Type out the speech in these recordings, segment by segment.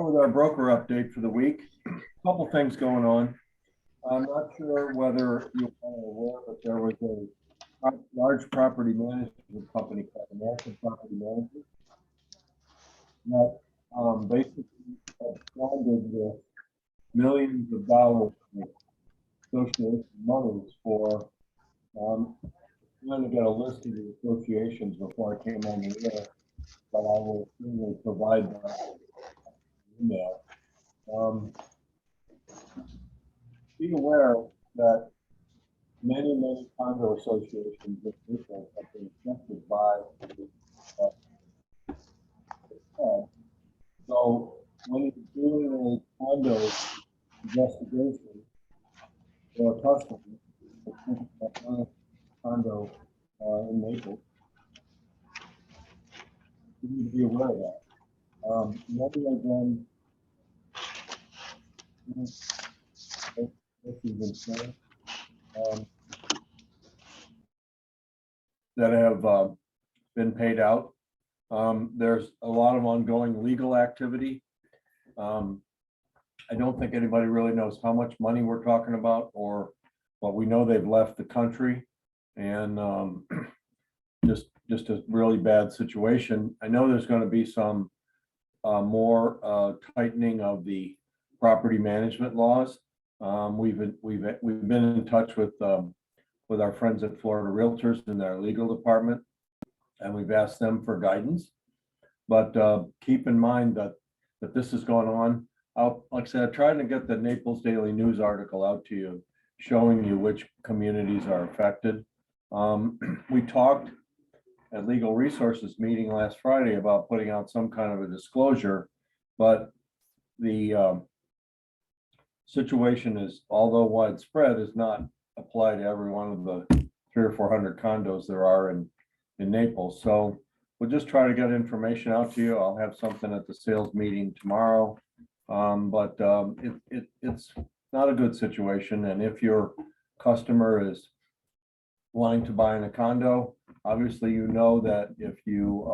Start with our broker update for the week. A couple things going on. I'm not sure whether you're aware, but there was a large property management company called American Property Management that basically had squandered with millions of dollars in association monies for trying to get a list of the associations before I came on the air, but I will certainly provide that email. Be aware that many condo associations in Naples have been affected by so when you're doing a condo investigation for a customer, condo in Naples, you need to be aware of that. Many of them that have been paid out. There's a lot of ongoing legal activity. I don't think anybody really knows how much money we're talking about, but we know they've left the country, and just a really bad situation. I know there's going to be some more tightening of the property management laws. We've been in touch with our friends at Florida Realtors in their legal department, and we've asked them for guidance. But keep in mind that this is going on. Like I said, I'm trying to get the Naples Daily News article out to you, showing you which communities are affected. We talked at Legal Resources meeting last Friday about putting out some kind of a disclosure, but the situation is, although widespread, is not applied to every one of the 300 or 400 condos there are in Naples. So we'll just try to get information out to you. I'll have something at the sales meeting tomorrow. But it's not a good situation. And if your customer is wanting to buy in a condo, obviously you know that if you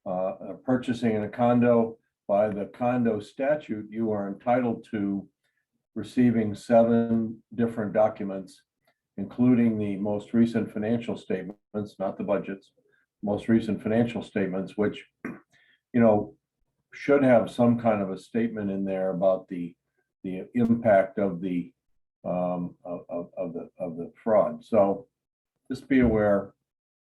are purchasing in a condo, by the condo statute, you are entitled to receiving 7 different documents, including the most recent financial statements, not the budgets, most recent financial statements, which, should have some kind of a statement in there about the impact of the fraud. So just be aware.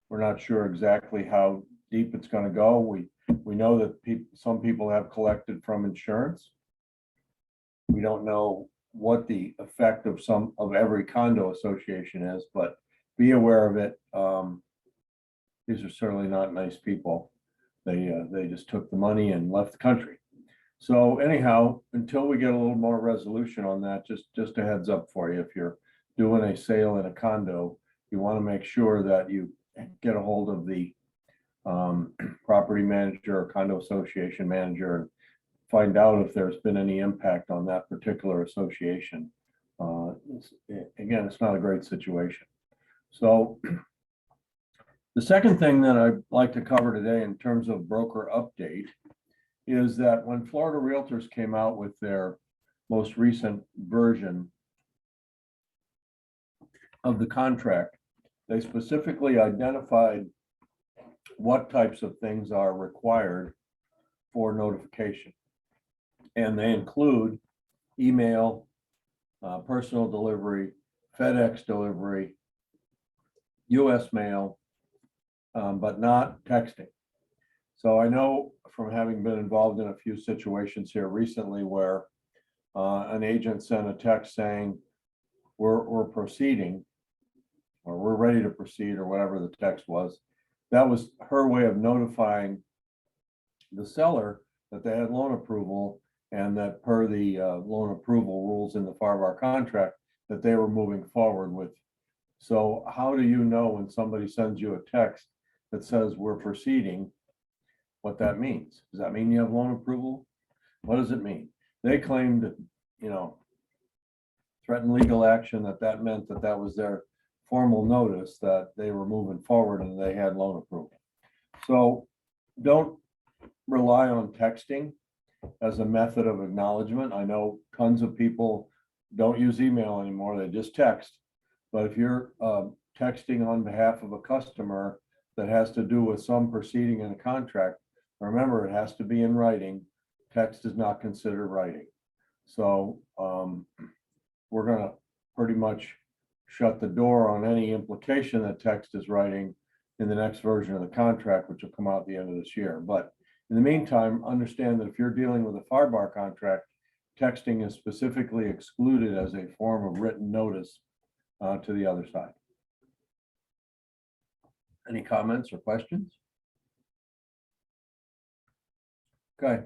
We're not sure exactly how deep it's going to go. We know that some people have collected from insurance. We don't know what the effect of every condo association is, but be aware of it. These are certainly not nice people. They just took the money and left the country. So anyhow, until we get a little more resolution on that, just a heads up for you. If you're doing a sale in a condo, you want to make sure that you get a hold of the property manager or condo association manager and find out if there's been any impact on that particular association. Again, it's not a great situation. So the second thing that I'd like to cover today in terms of broker update is that when Florida Realtors came out with their most recent version of the contract, they specifically identified what types of things are required for notification. And they include email, personal delivery, FedEx delivery, US mail, but not texting. So I know from having been involved in a few situations here recently where an agent sent a text saying, we're proceeding, or we're ready to proceed, or whatever the text was. That was her way of notifying the seller that they had loan approval, and that per the loan approval rules in the FAR contract, that they were moving forward with. So how do you know when somebody sends you a text that says we're proceeding, what that means? Does that mean you have loan approval? What does it mean? They claimed, threatened legal action, that meant that was their formal notice that they were moving forward and they had loan approval. So don't rely on texting as a method of acknowledgement. I know tons of people don't use email anymore, they just text. But if you're texting on behalf of a customer that has to do with some proceeding in a contract, remember, it has to be in writing. Text is not considered writing. So we're going to pretty much shut the door on any implication that text is writing in the next version of the contract, which will come out at the end of this year. But in the meantime, understand that if you're dealing with a fire bar contract, texting is specifically excluded as a form of written notice to the other side. Any comments or questions? Okay,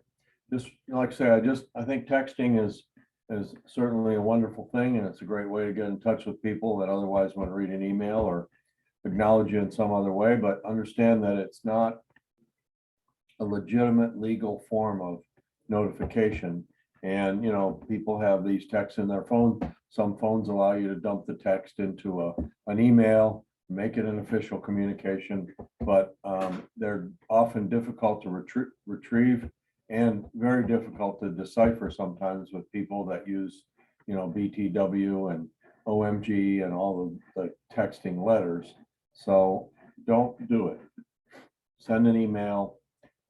just like I say, I think texting is certainly a wonderful thing, and it's a great way to get in touch with people that otherwise want to read an email or acknowledge you in some other way. But understand that it's not a legitimate legal form of notification. And people have these texts in their phone. Some phones allow you to dump the text into an email, make it an official communication, but they're often difficult to retrieve and very difficult to decipher sometimes with people that use BTW and OMG and all the texting letters. So don't do it. Send an email,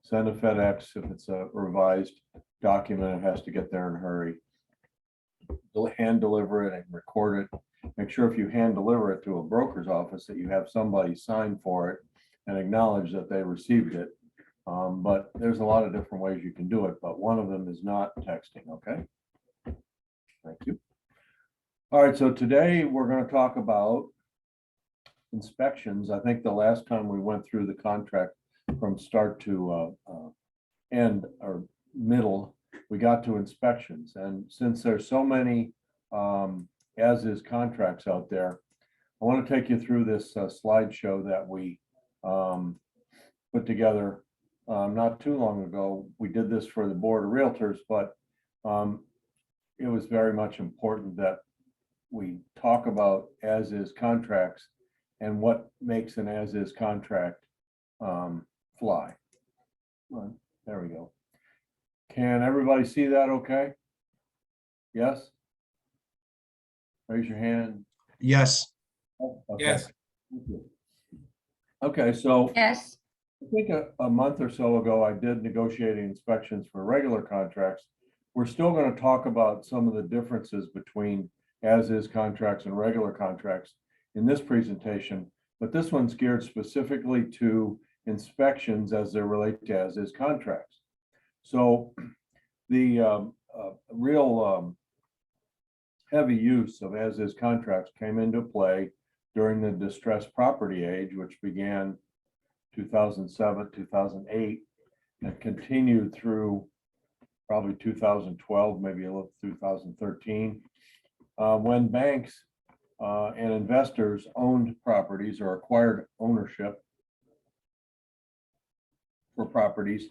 send a FedEx. If it's a revised document, it has to get there in a hurry. Hand deliver it and record it. Make sure if you hand deliver it to a broker's office that you have somebody sign for it and acknowledge that they received it. But there's a lot of different ways you can do it, but one of them is not texting. Okay. Thank you. All right. So today we're going to talk about inspections. I think the last time we went through the contract from start to end or middle, we got to inspections. And since there's so many as-is contracts out there, I want to take you through this slideshow that we put together not too long ago. We did this for the Board of Realtors, but it was very much important that we talk about as-is contracts and what makes an as-is contract fly. There we go. Can everybody see that okay? Yes? Raise your hand. Yes. Oh, okay. Yes. Okay, so Yes. I think a month or so ago, I did negotiating inspections for regular contracts. We're still going to talk about some of the differences between as-is contracts and regular contracts in this presentation, but this one's geared specifically to inspections as they relate to as-is contracts. So the real heavy use of as-is contracts came into play during the distressed property age, which began 2007, 2008, and continued through probably 2012, maybe a little 2013, when banks and investors owned properties or acquired ownership for properties,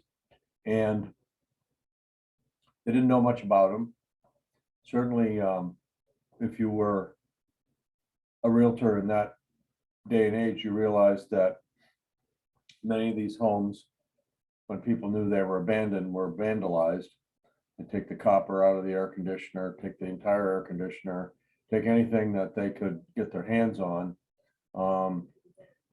and they didn't know much about them. Certainly, if you were a realtor in that day and age, you realized that many of these homes, when people knew they were abandoned, were vandalized. They take the copper out of the air conditioner, take the entire air conditioner, take anything that they could get their hands on.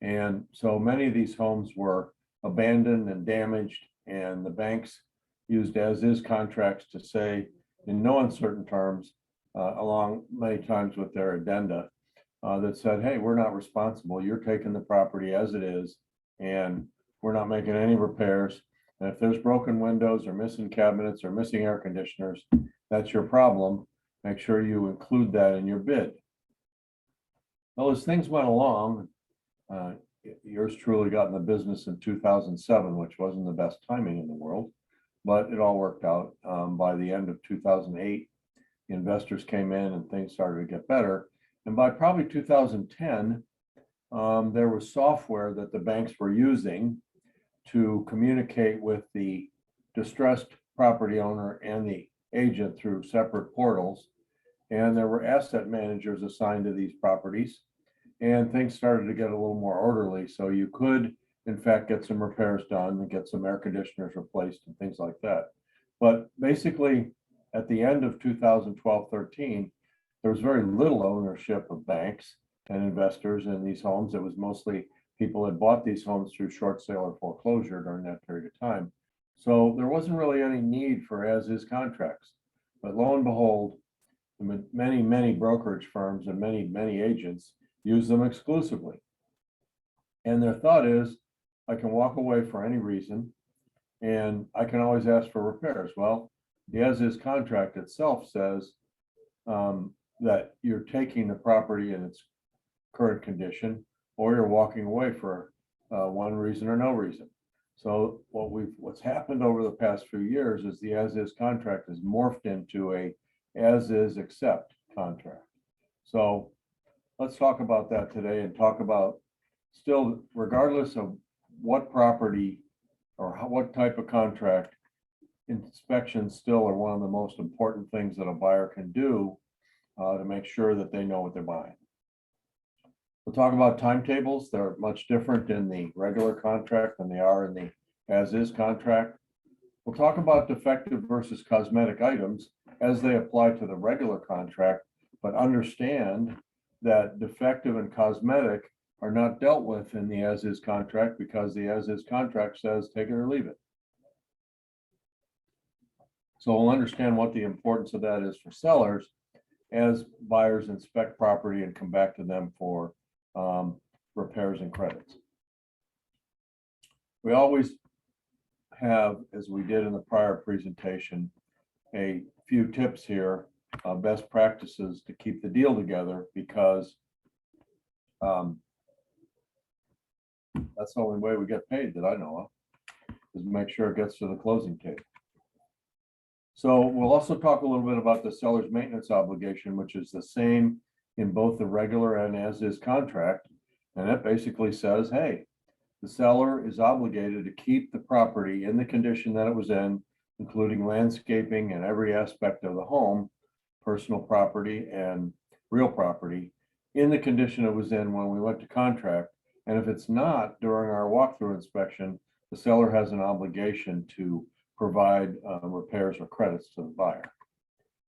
And so many of these homes were abandoned and damaged, and the banks used as-is contracts to say, in no uncertain terms, along many times with their addenda, that said, hey, we're not responsible. You're taking the property as it is, and we're not making any repairs. And if there's broken windows or missing cabinets or missing air conditioners, that's your problem. Make sure you include that in your bid. Well, as things went along, yours truly got in the business in 2007, which wasn't the best timing in the world, but it all worked out. By the end of 2008, the investors came in and things started to get better. And by probably 2010, there was software that the banks were using to communicate with the distressed property owner and the agent through separate portals. And there were asset managers assigned to these properties, and things started to get a little more orderly. So you could, in fact, get some repairs done and get some air conditioners replaced and things like that. But basically, at the end of 2012-13, there was very little ownership of banks and investors in these homes. It was mostly people had bought these homes through short sale or foreclosure during that period of time. So there wasn't really any need for as-is contracts. But lo and behold, many brokerage firms and many agents use them exclusively. And their thought is, I can walk away for any reason and I can always ask for repairs. Well, the as-is contract itself says that you're taking the property in its current condition, or you're walking away for one reason or no reason. So what's happened over the past few years is the as-is contract has morphed into a as-is except contract. So let's talk about that today and talk about, still, regardless of what property or what type of contract, inspections still are one of the most important things that a buyer can do to make sure that they know what they're buying. We'll talk about timetables. They're much different in the regular contract than they are in the as-is contract. We'll talk about defective versus cosmetic items as they apply to the regular contract, but understand that defective and cosmetic are not dealt with in the as-is contract because the as-is contract says take it or leave it. So we'll understand what the importance of that is for sellers as buyers inspect property and come back to them for repairs and credits. We always have, as we did in the prior presentation, a few tips here, best practices to keep the deal together, because that's the only way we get paid that I know of, is make sure it gets to the closing table. So we'll also talk a little bit about the seller's maintenance obligation, which is the same in both the regular and as-is contract. And it basically says, hey, the seller is obligated to keep the property in the condition that it was in, including landscaping and every aspect of the home, personal property and real property, in the condition it was in when we went to contract. And if it's not during our walkthrough inspection, the seller has an obligation to provide repairs or credits to the buyer.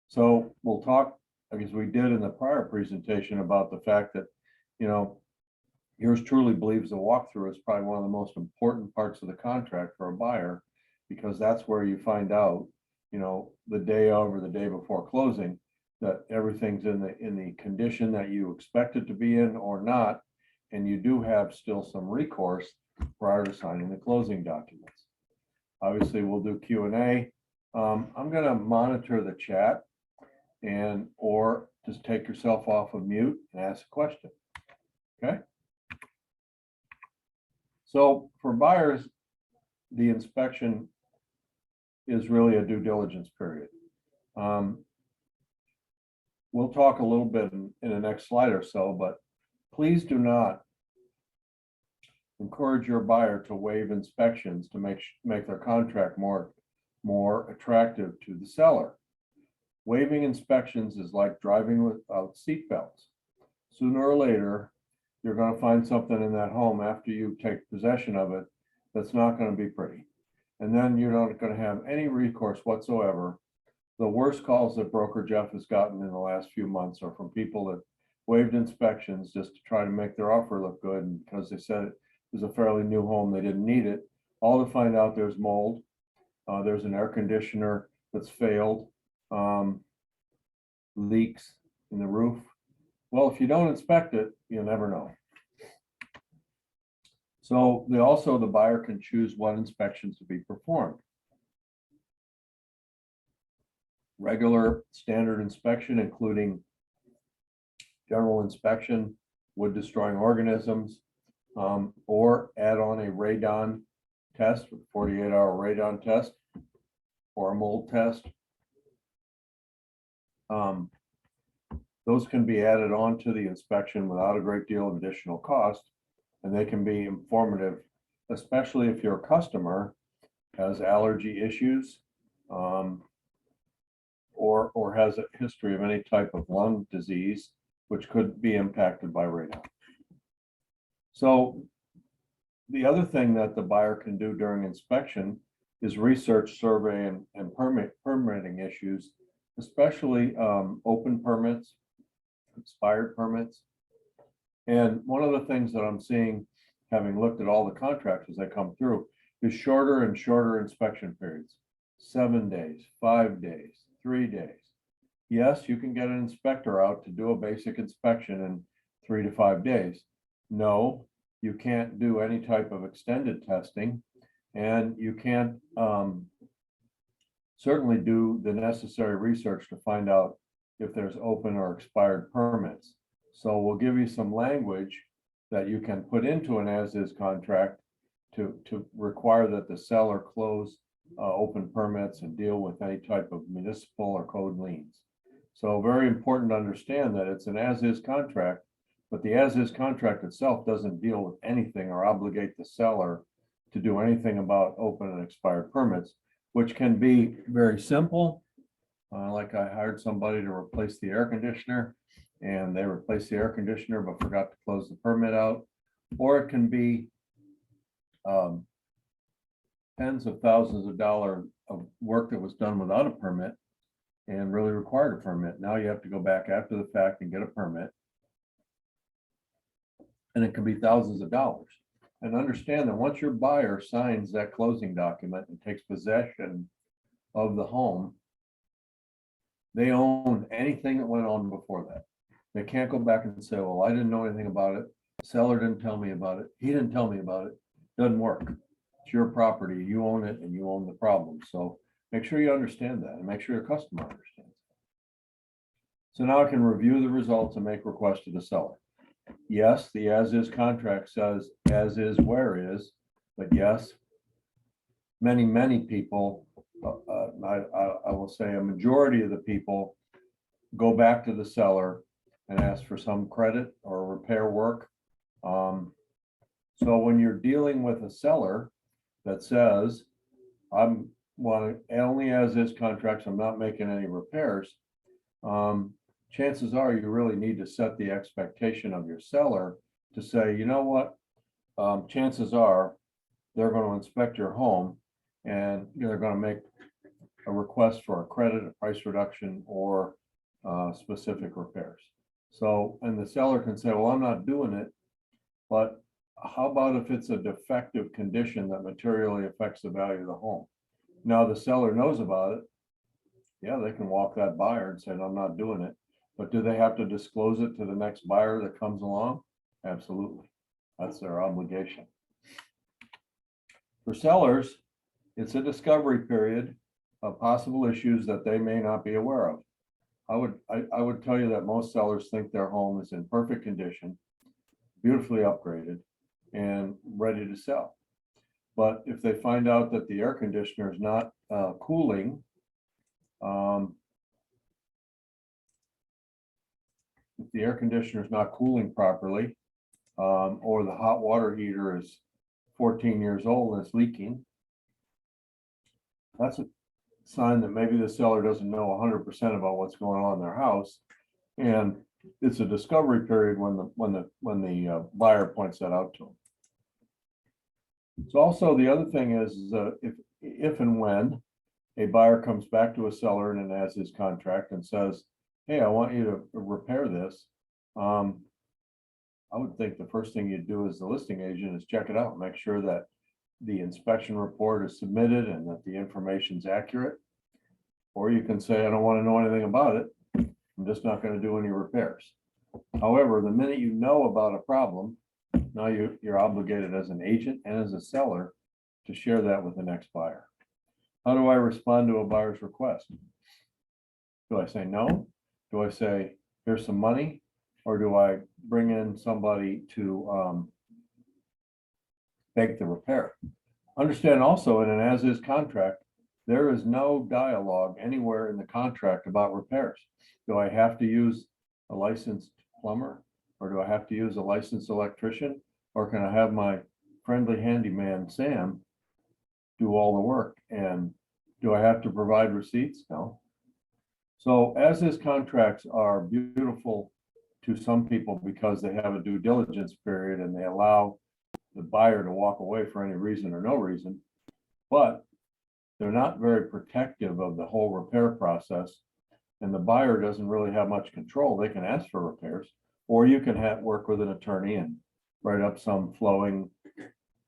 So we'll talk, as we did in the prior presentation, about the fact that, yours truly believes the walkthrough is probably one of the most important parts of the contract for a buyer, because that's where you find out, the day of or the day before closing, that everything's in the condition that you expect it to be in or not, and you do have still some recourse prior to signing the closing documents. Obviously, we'll do Q&A. I'm going to monitor the chat, or just take yourself off of mute and ask a question. Okay. So for buyers, the inspection is really a due diligence period. We'll talk a little bit in the next slide or so, but please do not encourage your buyer to waive inspections to make their contract more attractive to the seller. Waiving inspections is like driving without seat belts. Sooner or later, you're going to find something in that home after you take possession of it that's not going to be pretty. And then you're not going to have any recourse whatsoever. The worst calls that Broker Jeff has gotten in the last few months are from people that waived inspections just to try to make their offer look good, and because they said it was a fairly new home, they didn't need it, all to find out there's mold, there's an air conditioner that's failed, leaks in the roof. Well, if you don't inspect it, you'll never know. So the buyer can choose what inspections to be performed. Regular standard inspection, including general inspection, wood destroying organisms, or add on a radon test, 48-hour radon test, or a mold test. Those can be added on to the inspection without a great deal of additional cost, and they can be informative, especially if your customer has allergy issues, or has a history of any type of lung disease, which could be impacted by radon. So the other thing that the buyer can do during inspection is research, survey, and permitting issues, especially open permits, expired permits. And one of the things that I'm seeing, having looked at all the contracts as they come through, is shorter and shorter inspection periods. 7 days, 5 days, 3 days. Yes, you can get an inspector out to do a basic inspection in 3 to 5 days. No, you can't do any type of extended testing, and you can't certainly do the necessary research to find out if there's open or expired permits. So we'll give you some language that you can put into an as-is contract to require that the seller close open permits and deal with any type of municipal or code liens. So very important to understand that it's an as-is contract, but the as-is contract itself doesn't deal with anything or obligate the seller to do anything about open and expired permits, which can be very simple. Like I hired somebody to replace the air conditioner, and they replaced the air conditioner but forgot to close the permit out. Or it can be tens of thousands of dollars of work that was done without a permit and really required a permit. Now you have to go back after the fact and get a permit. And it can be thousands of dollars. And understand that once your buyer signs that closing document and takes possession of the home, they own anything that went on before that. They can't go back and say, well, I didn't know anything about it. The seller didn't tell me about it. He didn't tell me about it. Doesn't work. It's your property. You own it and you own the problem. So make sure you understand that and make sure your customer understands. So now I can review the results and make requests to the seller. Yes, the as-is contract says as is where is, but yes, many people, I will say a majority of the people go back to the seller and ask for some credit or repair work. So when you're dealing with a seller that says, I'm only as-is contracts, I'm not making any repairs, chances are you really need to set the expectation of your seller to say, you know what, chances are they're going to inspect your home and they're going to make a request for a credit, a price reduction, or specific repairs. So, and the seller can say, well, I'm not doing it, but how about if it's a defective condition that materially affects the value of the home? Now the seller knows about it. Yeah, they can walk that buyer and say, I'm not doing it. But do they have to disclose it to the next buyer that comes along? Absolutely. That's their obligation. For sellers, it's a discovery period of possible issues that they may not be aware of. I would tell you that most sellers think their home is in perfect condition, beautifully upgraded, and ready to sell. But if they find out that the air conditioner is not cooling, if the air conditioner is not cooling properly, or the hot water heater is 14 years old and it's leaking, that's a sign that maybe the seller doesn't know 100% about what's going on in their house, and it's a discovery period when the buyer points that out to them. So also the other thing is if and when a buyer comes back to a seller in an as-is contract and says, hey, I want you to repair this, I would think the first thing you'd do as the listing agent is check it out, make sure that the inspection report is submitted and that the information's accurate. Or you can say, I don't want to know anything about it. I'm just not going to do any repairs. However, the minute you know about a problem, now you're obligated as an agent and as a seller to share that with the next buyer. How do I respond to a buyer's request? Do I say no? Do I say, here's some money? Or do I bring in somebody to make the repair? Understand also in an as-is contract, there is no dialogue anywhere in the contract about repairs. Do I have to use a licensed plumber, or do I have to use a licensed electrician, or can I have my friendly handyman, Sam, do all the work? And do I have to provide receipts? No. So as-is contracts are beautiful to some people because they have a due diligence period and they allow the buyer to walk away for any reason or no reason. But they're not very protective of the whole repair process. And the buyer doesn't really have much control. They can ask for repairs, or you can work with an attorney and write up some flowing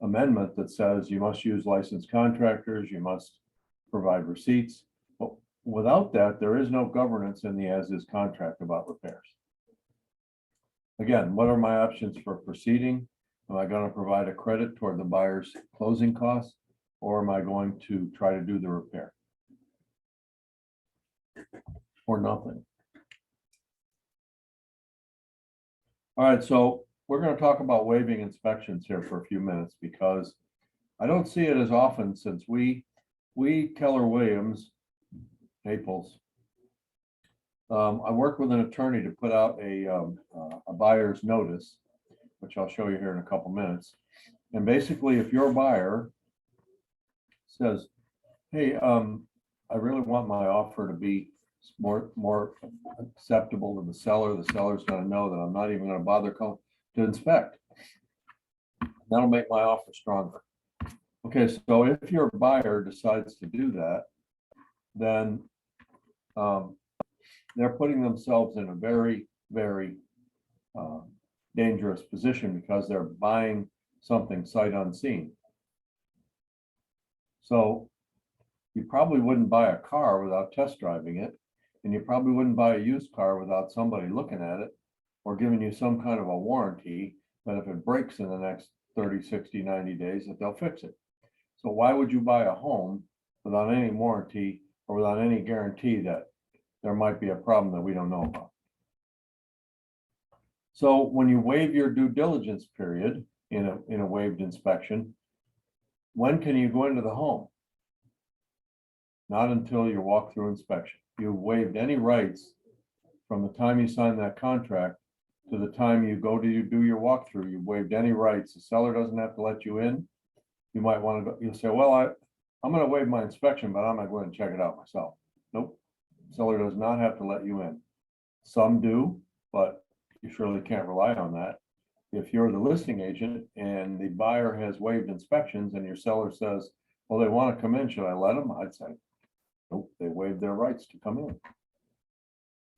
amendment that says you must use licensed contractors, you must provide receipts. But without that, there is no governance in the as-is contract about repairs. Again, what are my options for proceeding? Am I going to provide a credit toward the buyer's closing costs, or am I going to try to do the repair? Or nothing. All right, so we're going to talk about waiving inspections here for a few minutes, because I don't see it as often since we Keller Williams, Naples, I worked with an attorney to put out a buyer's notice, which I'll show you here in a couple minutes. And basically, if your buyer says, hey, I really want my offer to be more acceptable to the seller's going to know that I'm not even going to bother to inspect. That'll make my offer stronger. Okay, so if your buyer decides to do that, then they're putting themselves in a very, very dangerous position, because they're buying something sight unseen. So you probably wouldn't buy a car without test driving it, and you probably wouldn't buy a used car without somebody looking at it or giving you some kind of a warranty that if it breaks in the next 30, 60, 90 days, that they'll fix it. So why would you buy a home without any warranty or without any guarantee that there might be a problem that we don't know about? So when you waive your due diligence period in a waived inspection, when can you go into the home? Not until your walkthrough inspection. You've waived any rights from the time you sign that contract to the time you go to do your walkthrough. You've waived any rights. The seller doesn't have to let you in. You might want to go, you'll say, well, I'm going to waive my inspection, but I'm going to go ahead and check it out myself. Nope. Seller does not have to let you in. Some do, but you surely can't rely on that. If you're the listing agent and the buyer has waived inspections and your seller says, well, they want to come in, should I let them? I'd say, nope, they waived their rights to come in.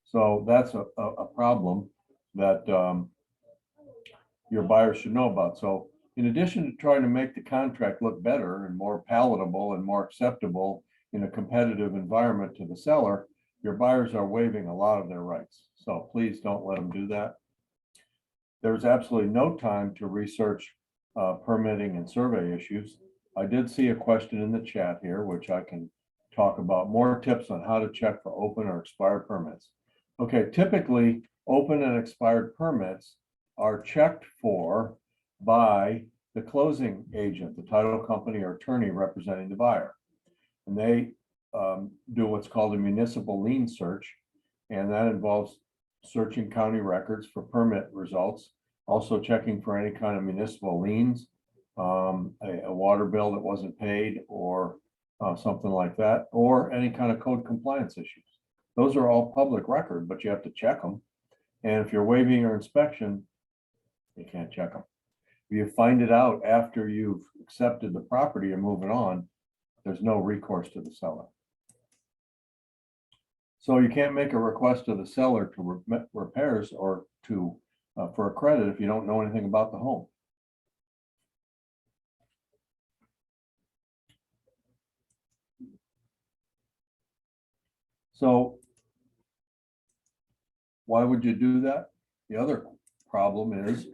So that's a problem that your buyer should know about. So in addition to trying to make the contract look better and more palatable and more acceptable in a competitive environment to the seller, your buyers are waiving a lot of their rights. So please don't let them do that. There's absolutely no time to research permitting and survey issues. I did see a question in the chat here, which I can talk about. More tips on how to check for open or expired permits. Okay, typically open and expired permits are checked for by the closing agent, the title company or attorney representing the buyer. And they do what's called a municipal lien search, and that involves searching county records for permit results, also checking for any kind of municipal liens, a water bill that wasn't paid or something like that, or any kind of code compliance issues. Those are all public record, but you have to check them. And if you're waiving your inspection, you can't check them. If you find it out after you've accepted the property and moving on, there's no recourse to the seller. So you can't make a request to the seller to repairs or to for a credit if you don't know anything about the home. So why would you do that? The other problem is,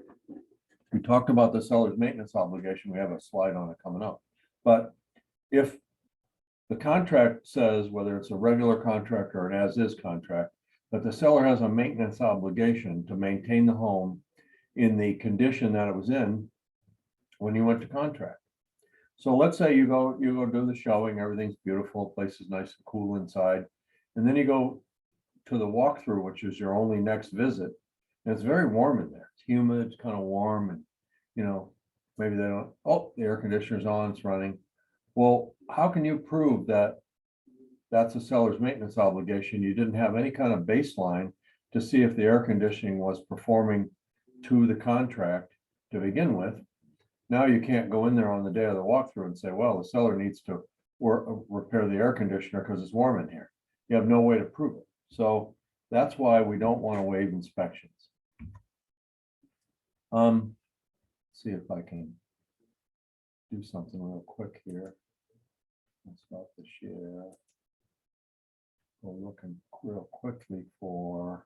we talked about the seller's maintenance obligation. We have a slide on it coming up. But if the contract says, whether it's a regular contract or an as-is contract, that the seller has a maintenance obligation to maintain the home in the condition that it was in when you went to contract. So let's say you go do the showing, everything's beautiful, the place is nice and cool inside, and then you go to the walkthrough, which is your only next visit, and it's very warm in there. It's humid, it's kind of warm, and maybe they don't, oh, the air conditioner's on, it's running. Well, how can you prove that that's a seller's maintenance obligation? You didn't have any kind of baseline to see if the air conditioning was performing to the contract to begin with. Now you can't go in there on the day of the walkthrough and say, well, the seller needs to or repair the air conditioner because it's warm in here. You have no way to prove it. So that's why we don't want to waive inspections. See if I can do something real quick here. Let's stop the share. We're looking real quickly for.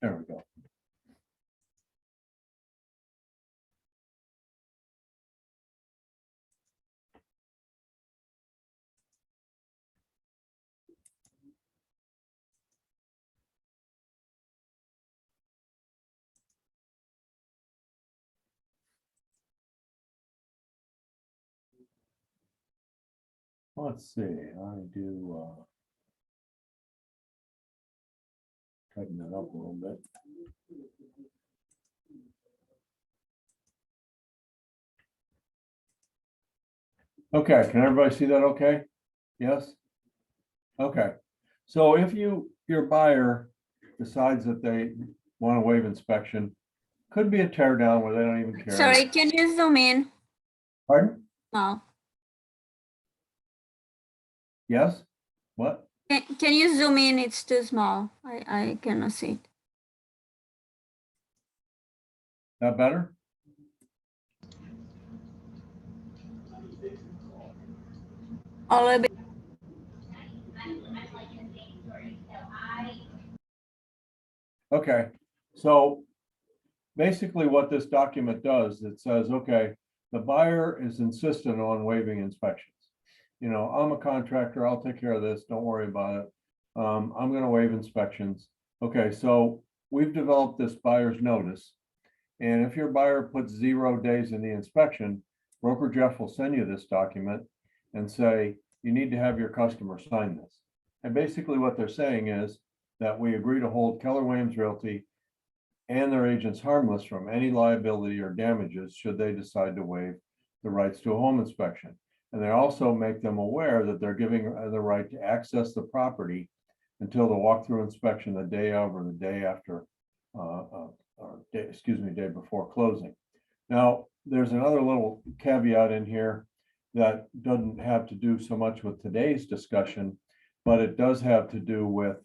There we go. Let's see, I do tighten that up a little bit. Okay, can everybody see that okay? Yes? Okay, so if your buyer decides that they want to waive inspection, could be a tear down where they don't even care. Sorry, can you zoom in? Pardon? No. Yes? What? Can you zoom in? It's too small. I cannot see it. That better? A little bit. Okay, so basically what this document does, it says, okay, the buyer is insistent on waiving inspections. You know, I'm a contractor, I'll take care of this, don't worry about it. I'm gonna waive inspections. Okay, so we've developed this buyer's notice. And if your buyer puts 0 days in the inspection, broker Jeff will send you this document and say, you need to have your customer sign this. And basically what they're saying is that we agree to hold Keller Williams Realty and their agents harmless from any liability or damages should they decide to waive the rights to a home inspection. And they also make them aware that they're giving the right to access the property until the walkthrough inspection the day of or the day after, day before closing. Now, there's another little caveat in here that doesn't have to do so much with today's discussion, but it does have to do with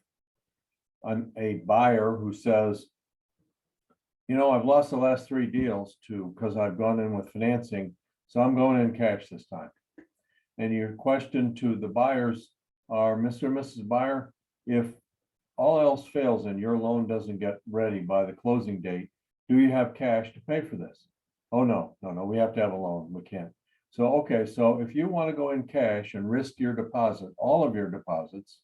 a buyer who says, you know, I've lost the last 3 deals too because I've gone in with financing, so I'm going in cash this time. And your question to the buyers are, Mr. and Mrs. Buyer, if all else fails and your loan doesn't get ready by the closing date, do you have cash to pay for this? Oh, no, we have to have a loan. We can't. So, okay, so if you want to go in cash and risk your deposit, all of your deposits,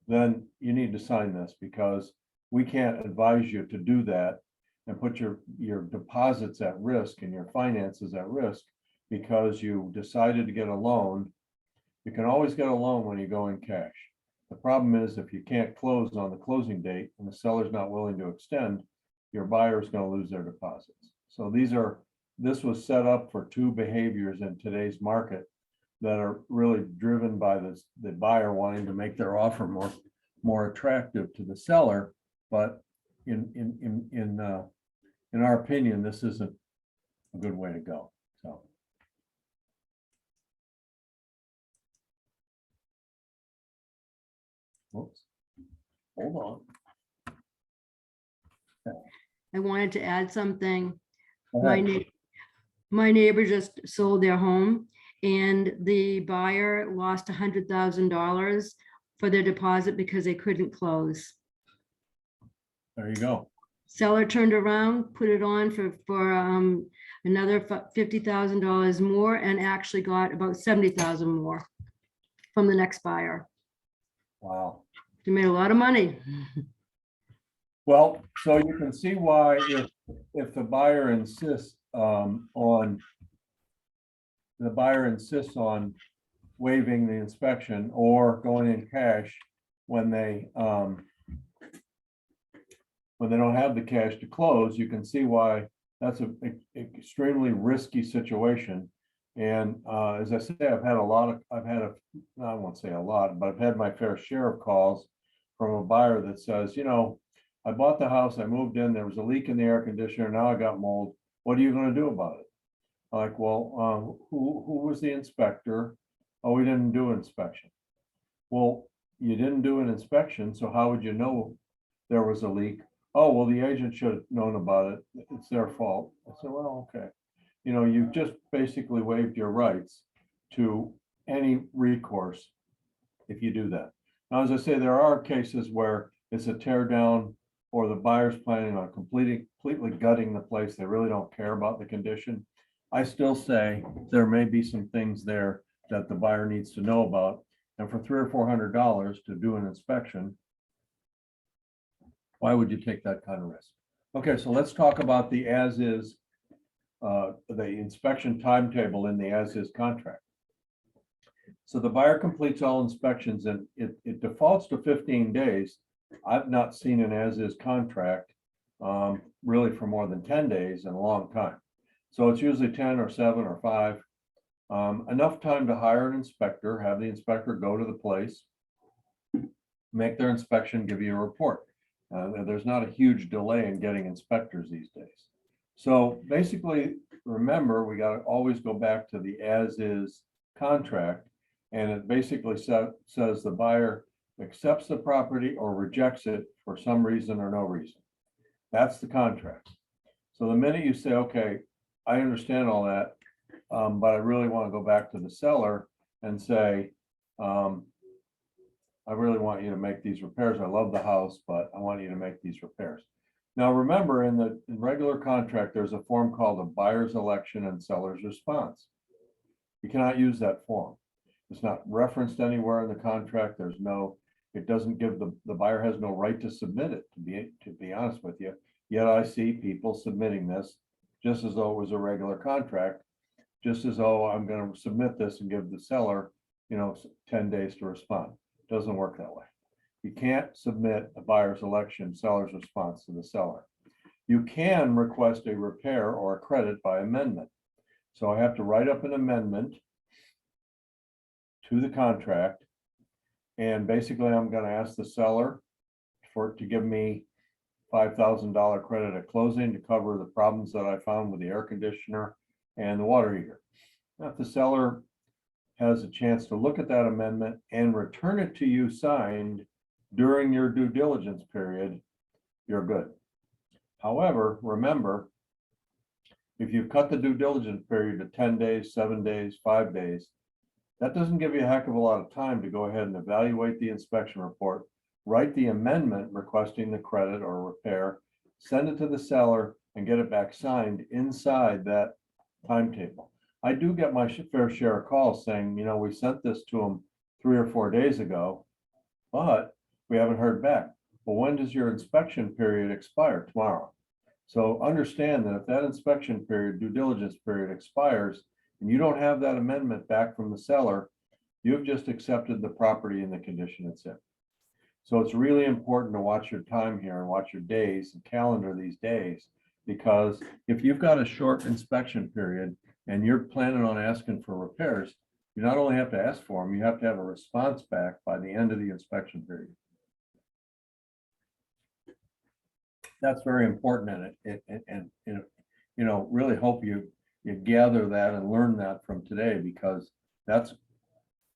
then you need to sign this because we can't advise you to do that and put your deposits at risk and your finances at risk because you decided to get a loan. You can always get a loan when you go in cash. The problem is if you can't close on the closing date and the seller's not willing to extend, your buyer is going to lose their deposits. So this was set up for 2 behaviors in today's market that are really driven by the buyer wanting to make their offer more attractive to the seller. But in our opinion, this isn't a good way to go. So. Whoops. Hold on. I wanted to add something. Go My ahead. my neighbor just sold their home and the buyer lost $100,000 for their deposit because they couldn't close. There you go. Seller turned around, put it on for another $50,000 more and actually got about $70,000 more from the next buyer. Wow. They made a lot of money. Well, so you can see why if the buyer insists on waiving the inspection or going in cash when they don't have the cash to close, you can see why that's a extremely risky situation. And as I say, I won't say a lot, but I've had my fair share of calls from a buyer that says, I bought the house, I moved in, there was a leak in the air conditioner, now I got mold. What are you going to do about it? I'm like, well, who was the inspector? Oh, we didn't do an inspection. Well, you didn't do an inspection, so how would you know there was a leak? Oh, well, the agent should have known about it. It's their fault. I said, well, okay. You've just basically waived your rights to any recourse if you do that. Now, as I say, there are cases where it's a tear down or the buyer's planning on completely gutting the place. They really don't care about the condition. I still say there may be some things there that the buyer needs to know about. And for $300 or $400 to do an inspection, why would you take that kind of risk? Okay, so let's talk about the as-is, the inspection timetable in the as-is contract. So the buyer completes all inspections and it defaults to 15 days. I've not seen an as-is contract really for more than 10 days in a long time. So it's usually 10 or 7 or 5. Enough time to hire an inspector, have the inspector go to the place, make their inspection, give you a report. There's not a huge delay in getting inspectors these days. So basically, remember, we got to always go back to the as-is contract. And it basically says the buyer accepts the property or rejects it for some reason or no reason. That's the contract. So the minute you say, okay, I understand all that, but I really want to go back to the seller and say, I really want you to make these repairs. I love the house, but I want you to make these repairs. Now, remember, in regular contract, there's a form called a buyer's election and seller's response. You cannot use that form. It's not referenced anywhere in the contract. It doesn't give the buyer has no right to submit it, to be honest with you. Yet I see people submitting this just as though it was a regular contract, just as though I'm going to submit this and give the seller, 10 days to respond. It doesn't work that way. You can't submit a buyer's election, seller's response to the seller. You can request a repair or a credit by amendment. So I have to write up an amendment to the contract. And basically, I'm going to ask the seller to give me $5,000 credit at closing to cover the problems that I found with the air conditioner and the water heater. Now, if the seller has a chance to look at that amendment and return it to you signed during your due diligence period, you're good. However, remember, if you've cut the due diligence period to 10 days, 7 days, 5 days, that doesn't give you a heck of a lot of time to go ahead and evaluate the inspection report, write the amendment requesting the credit or repair, send it to the seller, and get it back signed inside that timetable. I do get my fair share of calls saying, we sent this to them 3 or 4 days ago, but we haven't heard back. Well, when does your inspection period expire? Tomorrow. So understand that if that inspection period, due diligence period expires, and you don't have that amendment back from the seller, you've just accepted the property in the condition it's in. So it's really important to watch your time here and watch your days and calendar these days, because if you've got a short inspection period and you're planning on asking for repairs, you not only have to ask for them, you have to have a response back by the end of the inspection period. That's very important in it, and really hope you gather that and learn that from today, because that's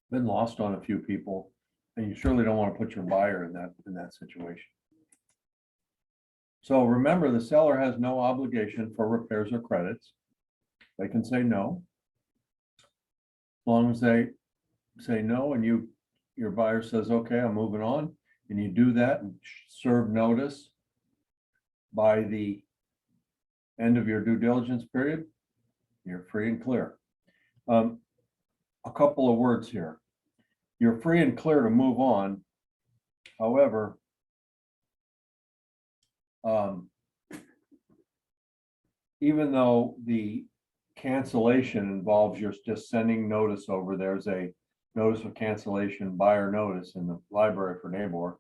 been lost on a few people, and you surely don't want to put your buyer in that situation. So remember, the seller has no obligation for repairs or credits. They can say no. As long as they say no and your buyer says, okay, I'm moving on, and you do that and serve notice by the end of your due diligence period, you're free and clear. A couple of words here. You're free and clear to move on. However, even though the cancellation involves you're just sending notice over, there's a notice of cancellation buyer notice in the library for Naples,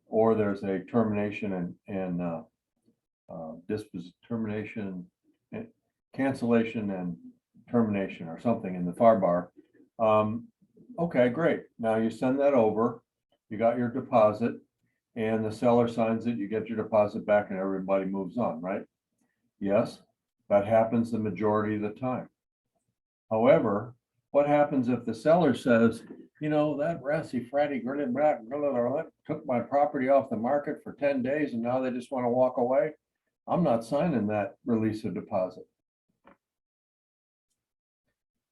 or there's a termination and termination cancellation and termination or something in the FAR bar. Okay, great. Now you send that over, you got your deposit, and the seller signs it, you get your deposit back and everybody moves on, right? Yes, that happens the majority of the time. However, what happens if the seller says, you know, that Rassy Fratty took my property off the market for 10 days and now they just want to walk away? I'm not signing that release of deposit.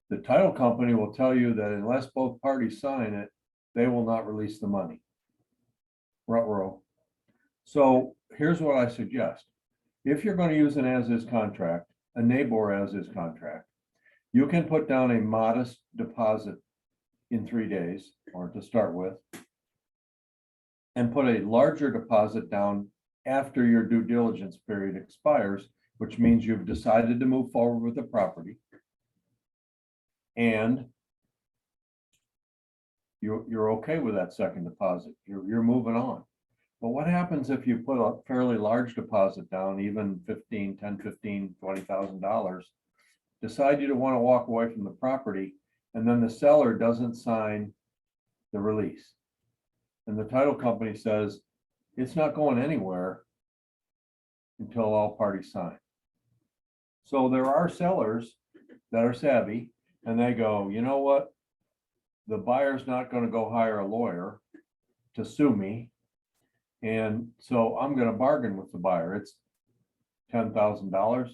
The title company will tell you that unless both parties sign it, they will not release the money. Ruh-roh. So here's what I suggest. If you're going to use an as-is contract, a neighbor as-is contract, you can put down a modest deposit in 3 days, or to start with, and put a larger deposit down after your due diligence period expires, which means you've decided to move forward with the property. And you're okay with that second deposit. You're moving on. But what happens if you put a fairly large deposit down, even $10, $15, $20,000, decide you don't want to walk away from the property, and then the seller doesn't sign the release? And the title company says, it's not going anywhere until all parties sign. So there are sellers that are savvy, and they go, you know what? The buyer's not going to go hire a lawyer to sue me. And so I'm going to bargain with the buyer. It's $10,000.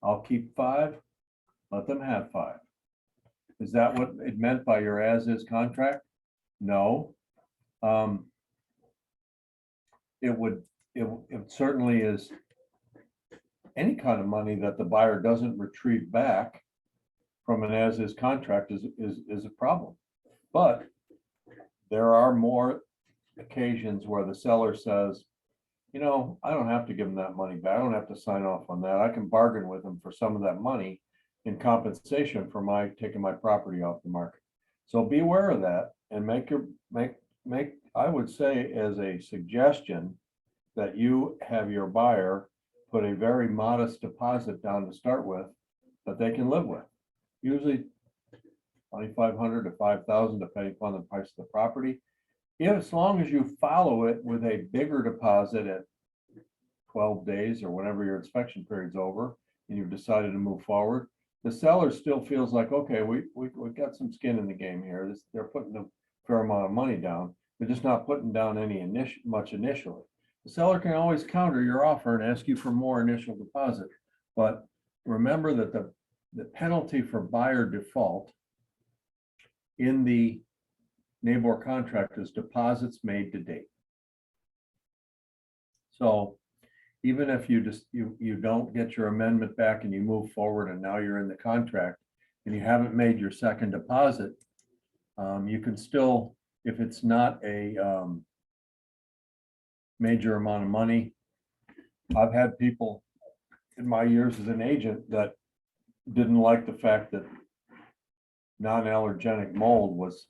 I'll keep 5. Let them have 5. Is that what it meant by your as-is contract? No. It certainly is any kind of money that the buyer doesn't retrieve back from an as-is contract is a problem. But there are more occasions where the seller says, you know, I don't have to give them that money back. I don't have to sign off on that. I can bargain with them for some of that money in compensation for my taking my property off the market. So be aware of that and make I would say as a suggestion that you have your buyer put a very modest deposit down to start with that they can live with. Usually $2,500 to $5,000, depending upon the price of the property. As long as you follow it with a bigger deposit at 12 days or whenever your inspection period's over and you've decided to move forward, the seller still feels like, okay, we've got some skin in the game here. They're putting a fair amount of money down. They're just not putting down any much initially. The seller can always counter your offer and ask you for more initial deposit. But remember that the penalty for buyer default in the neighbor contract is deposits made to date. So even if you don't get your amendment back and you move forward and now you're in the contract and you haven't made your second deposit, you can still, if it's not a major amount of money. I've had people in my years as an agent that didn't like the fact that non-allergenic mold was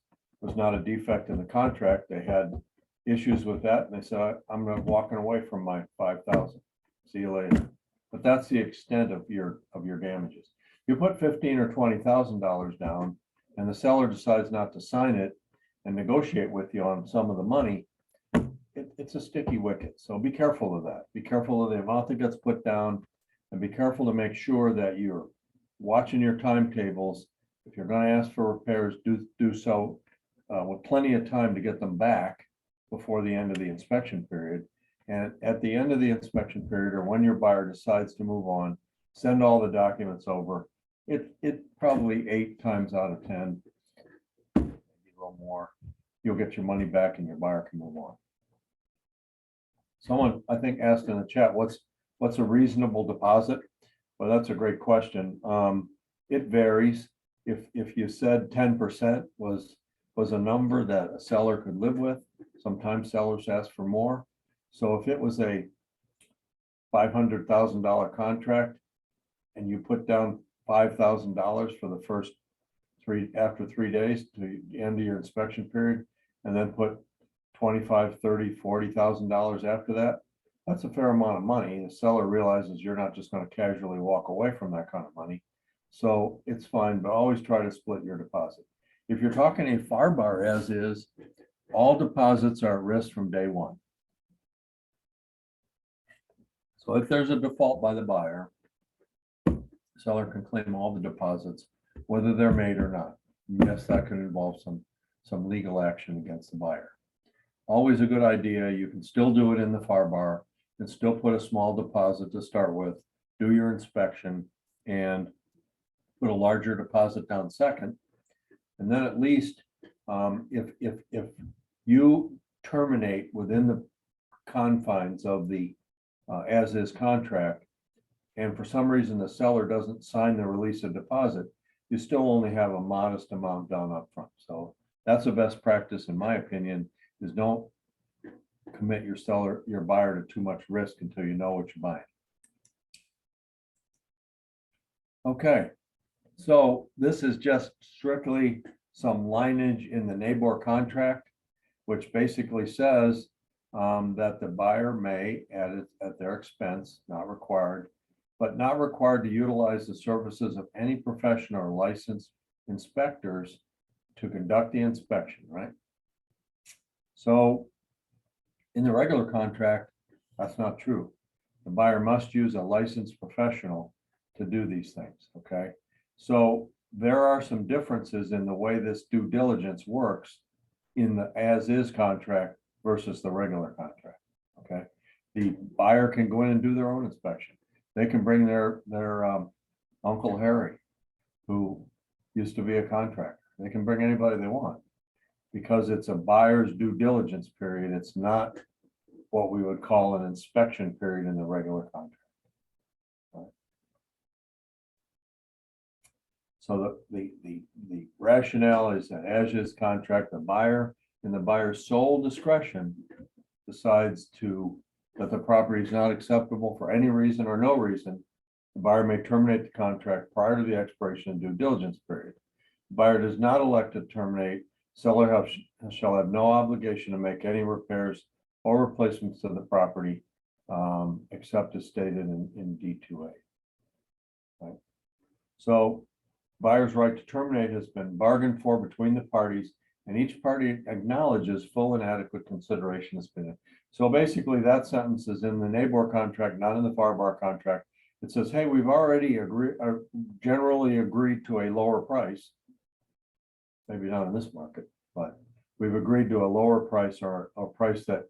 not a defect in the contract. They had issues with that, and they said, I'm not walking away from my 5,000. See you later. But that's the extent of your damages. You put $15,000 or $20,000 down, and the seller decides not to sign it and negotiate with you on some of the money. It's a sticky wicket. So be careful of that. Be careful of the amount that gets put down, and be careful to make sure that you're watching your timetables. If you're going to ask for repairs, do so with plenty of time to get them back before the end of the inspection period. And at the end of the inspection period, or when your buyer decides to move on, send all the documents over. It probably 8 times out of 10, maybe a little more, you'll get your money back and your buyer can move on. Someone, I think, asked in the chat, what's a reasonable deposit? Well, that's a great question. It varies. If you said 10% was a number that a seller could live with, sometimes sellers ask for more. So if it was a $500,000 contract and you put down $5,000 for the first after 3 days to the end of your inspection period, and then put $25,000, $30,000, $40,000 after that, That's a fair amount of money. The seller realizes you're not just gonna casually walk away from that kind of money. So it's fine, but always try to split your deposit. If you're talking a FAR bar as is, all deposits are at risk from day one. So if there's a default by the buyer, seller can claim all the deposits, whether they're made or not. Yes, that could involve some legal action against the buyer. Always a good idea. You can still do it in the FAR bar and still put a small deposit to start with, do your inspection and put a larger deposit down second. And then at least if you terminate within the confines of the as-is contract, and for some reason the seller doesn't sign the release of deposit, you still only have a modest amount down up front. So that's the best practice, in my opinion, is don't commit your buyer to too much risk until you know what you're buying. Okay, so this is just strictly some lineage in the NABOR contract, which basically says that the buyer may, at their expense, not required, but not required to utilize the services of any professional or licensed inspectors to conduct the inspection, right? So in the regular contract, that's not true. The buyer must use a licensed professional to do these things, okay? So there are some differences in the way this due diligence works in the as-is contract versus the regular contract, okay? The buyer can go in and do their own inspection. They can bring their Uncle Harry, who used to be a contractor. They can bring anybody they want because it's a buyer's due diligence period. It's not what we would call an inspection period in the regular contract. Right? So the rationale is that as is contract, the buyer in the buyer's sole discretion decides that the property is not acceptable for any reason or no reason. The buyer may terminate the contract prior to the expiration of due diligence period. The buyer does not elect to terminate. Seller shall have no obligation to make any repairs or replacements to the property, except as stated in D2A. Right? So buyer's right to terminate has been bargained for between the parties, and each party acknowledges full and adequate consideration has been. So basically that sentence is in the NABOR contract, not in the FAR bar contract. It says, hey, we've already generally agreed to a lower price. Maybe not in this market, but we've agreed to a lower price or a price that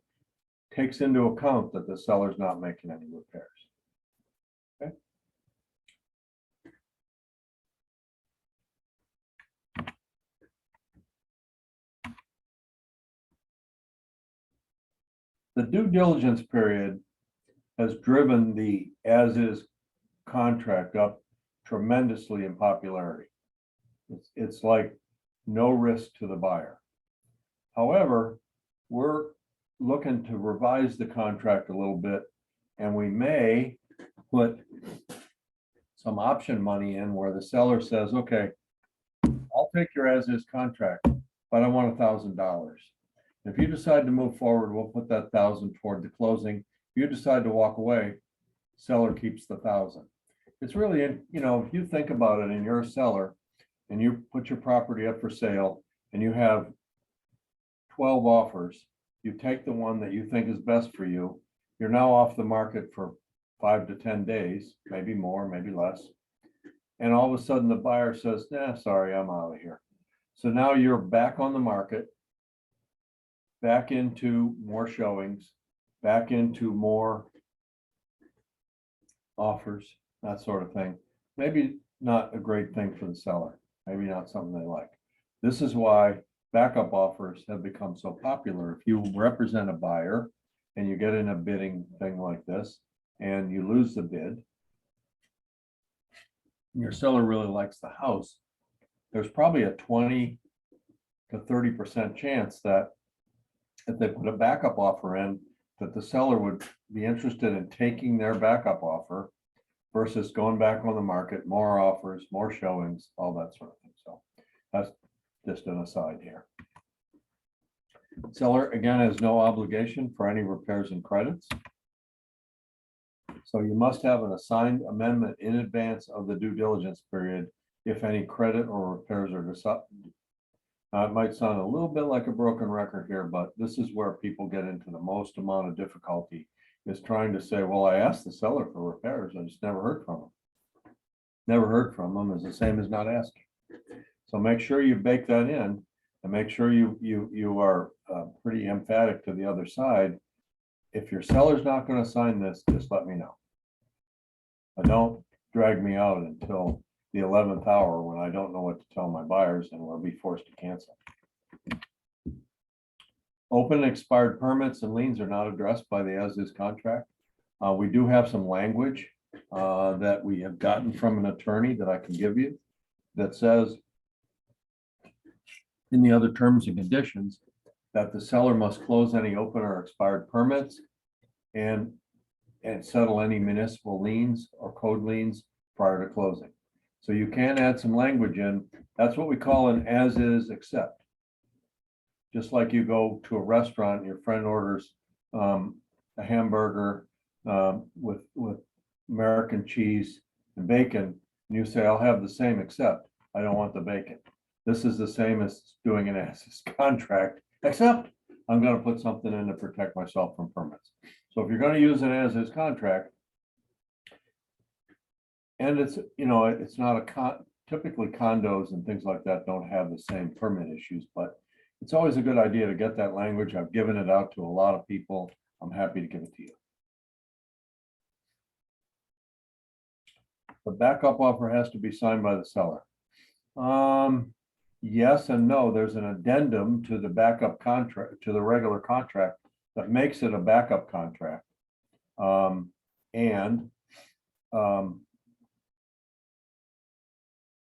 takes into account that the seller's not making any repairs. Okay. The due diligence period has driven the as-is contract up tremendously in popularity. It's like no risk to the buyer. However, we're looking to revise the contract a little bit, and we may put some option money in where the seller says, okay, I'll take your as-is contract, but I want $1,000. If you decide to move forward, we'll put that 1,000 toward the closing. If you decide to walk away, seller keeps the 1,000. It's really, if you think about it and you're a seller and you put your property up for sale and you have 12 offers, you take the one that you think is best for you. You're now off the market for 5 to 10 days, maybe more, maybe less. And all of a sudden the buyer says, nah, sorry, I'm out of here. So now you're back on the market, back into more showings, back into more offers, that sort of thing. Maybe not a great thing for the seller. Maybe not something they like. This is why backup offers have become so popular. If you represent a buyer and you get in a bidding thing like this and you lose the bid, your seller really likes the house, there's probably a 20 to 30% chance that if they put a backup offer in, that the seller would be interested in taking their backup offer versus going back on the market, more offers, more showings, all that sort of thing. So that's just an aside here. Seller, again, has no obligation for any repairs and credits. So you must have an assigned amendment in advance of the due diligence period if any credit or repairs are decided. Now, it might sound a little bit like a broken record here, but this is where people get into the most amount of difficulty, is trying to say, well, I asked the seller for repairs, I just never heard from them. Never heard from them is the same as not asking. So make sure you bake that in, and make sure you are pretty emphatic to the other side. If your seller's not going to sign this, just let me know. Don't drag me out until the 11th hour when I don't know what to tell my buyers and we'll be forced to cancel. Open and expired permits and liens are not addressed by the as-is contract. We do have some language that we have gotten from an attorney that I can give you that says in the other terms and conditions that the seller must close any open or expired permits and settle any municipal liens or code liens prior to closing. So you can add some language in. That's what we call an as-is except. Just like you go to a restaurant, your friend orders a hamburger with American cheese and bacon, and you say, I'll have the same except I don't want the bacon. This is the same as doing an as-is contract, except I'm going to put something in to protect myself from permits. So if you're going to use an as-is contract, and it's, it's not typically condos and things like that don't have the same permit issues, but it's always a good idea to get that language. I've given it out to a lot of people. I'm happy to give it to you. The backup offer has to be signed by the seller. Yes and no. There's an addendum to the backup contract, to the regular contract that makes it a backup contract.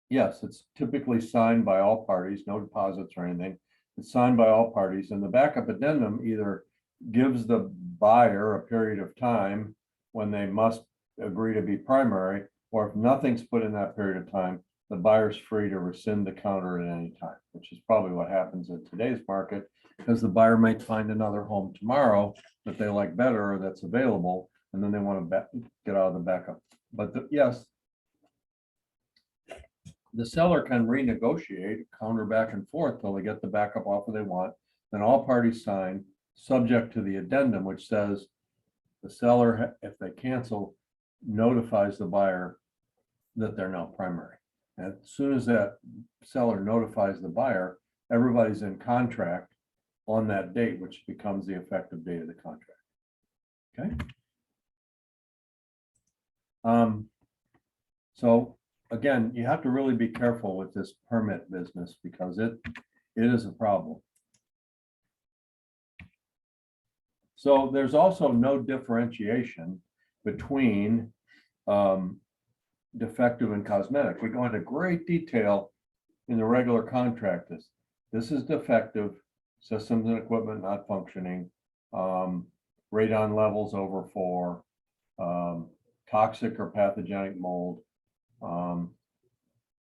Yes, it's typically signed by all parties, no deposits or anything. It's signed by all parties, and the backup addendum either gives the buyer a period of time when they must agree to be primary, or if nothing's put in that period of time, the buyer's free to rescind the counter at any time, which is probably what happens in today's market, because the buyer might find another home tomorrow that they like better or that's available, and then they want to get out of the backup. But yes, the seller can renegotiate, counter back and forth till they get the backup offer they want. Then all parties sign, subject to the addendum, which says the seller, if they cancel, notifies the buyer that they're now primary. And as soon as that seller notifies the buyer, everybody's in contract on that date, which becomes the effective date of the contract. Okay. So again, you have to really be careful with this permit business because it is a problem. So there's also no differentiation between defective and cosmetic. We go into great detail in the regular contract. This is defective, systems and equipment not functioning, radon levels over 4, toxic or pathogenic mold.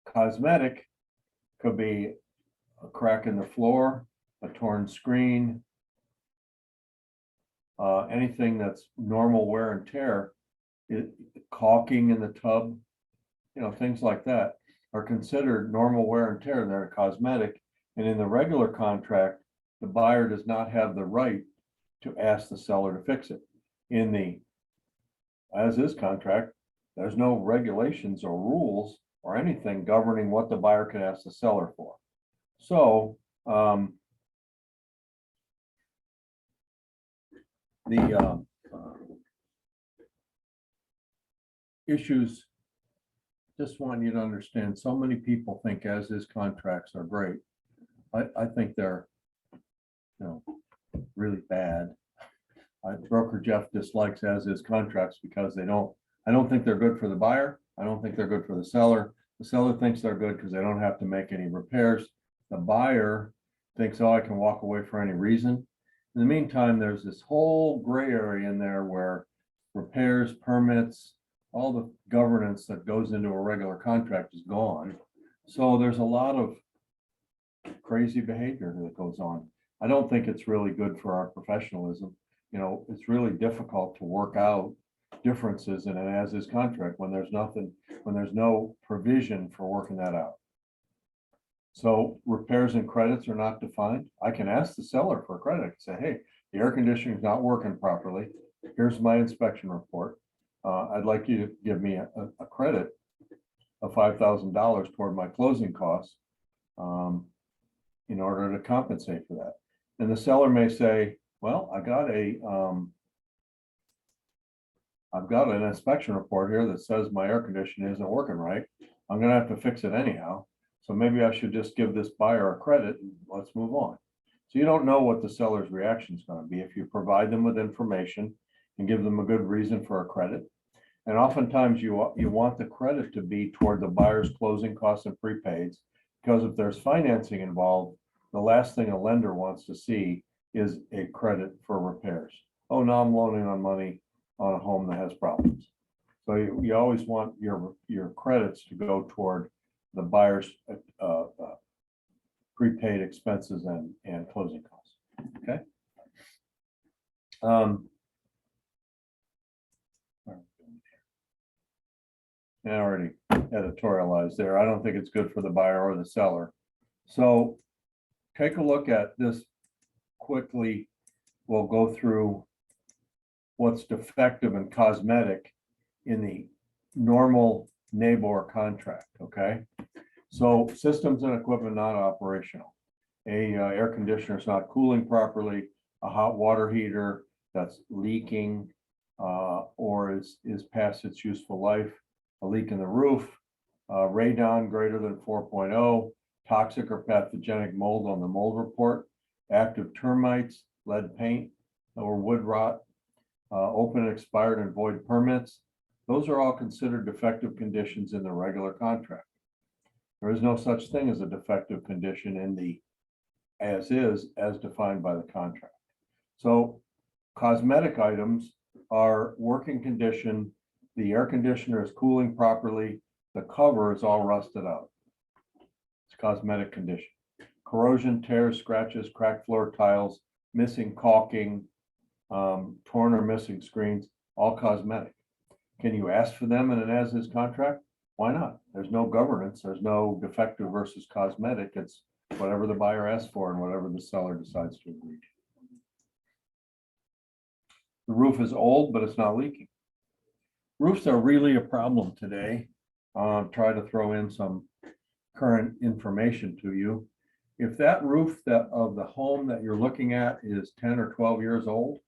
Cosmetic could be a crack in the floor, a torn screen, anything that's normal wear and tear, caulking in the tub, things like that are considered normal wear and tear. They're cosmetic. And in the regular contract, the buyer does not have the right to ask the seller to fix it. In the as-is contract, there's no regulations or rules or anything governing what the buyer can ask the seller for. So the issues, just want you to understand, so many people think as-is contracts are great. I think they're really bad. Broker Jeff dislikes as-is contracts because I don't think they're good for the buyer. I don't think they're good for the seller. The seller thinks they're good because they don't have to make any repairs. The buyer thinks, oh, I can walk away for any reason. In the meantime, there's this whole gray area in there where repairs, permits, all the governance that goes into a regular contract is gone. So there's a lot of crazy behavior that goes on. I don't think it's really good for our professionalism. It's really difficult to work out differences in an as-is contract when there's nothing, when there's no provision for working that out. So repairs and credits are not defined. I can ask the seller for a credit, say, hey, the air conditioning is not working properly. Here's my inspection report. I'd like you to give me a credit of $5,000 toward my closing costs in order to compensate for that. And the seller may say, well, I've got an inspection report here that says my air conditioning isn't working right. I'm gonna have to fix it anyhow. So maybe I should just give this buyer a credit and let's move on. So you don't know what the seller's reaction is going to be if you provide them with information and give them a good reason for a credit. And oftentimes you want the credit to be toward the buyer's closing costs and prepaids, because if there's financing involved, the last thing a lender wants to see is a credit for repairs. Oh, now I'm loaning on money on a home that has problems. So you always want your credits to go toward the buyer's prepaid expenses and closing costs. Okay. I already editorialized there. I don't think it's good for the buyer or the seller. So take a look at this quickly. We'll go through what's defective and cosmetic in the normal NABOR contract, okay? So systems and equipment not operational. Air conditioner is not cooling properly, a hot water heater that's leaking or is past its useful life, a leak in the roof, radon greater than 4.0, toxic or pathogenic mold on the mold report, active termites, lead paint or wood rot, open, expired, and void permits. Those are all considered defective conditions in the regular contract. There is no such thing as a defective condition in the as is, as defined by the contract. So cosmetic items are working condition. The air conditioner is cooling properly. The cover is all rusted out. It's cosmetic condition. Corrosion, tears, scratches, cracked floor tiles, missing caulking, torn or missing screens, all cosmetic. Can you ask for them in an as-is contract? Why not? There's no governance. There's no defective versus cosmetic. It's whatever the buyer asks for and whatever the seller decides to agree to. The roof is old, but it's not leaking. Roofs are really a problem today. Try to throw in some current information to you. If that roof of the home that you're looking at is 10 or 12 years old,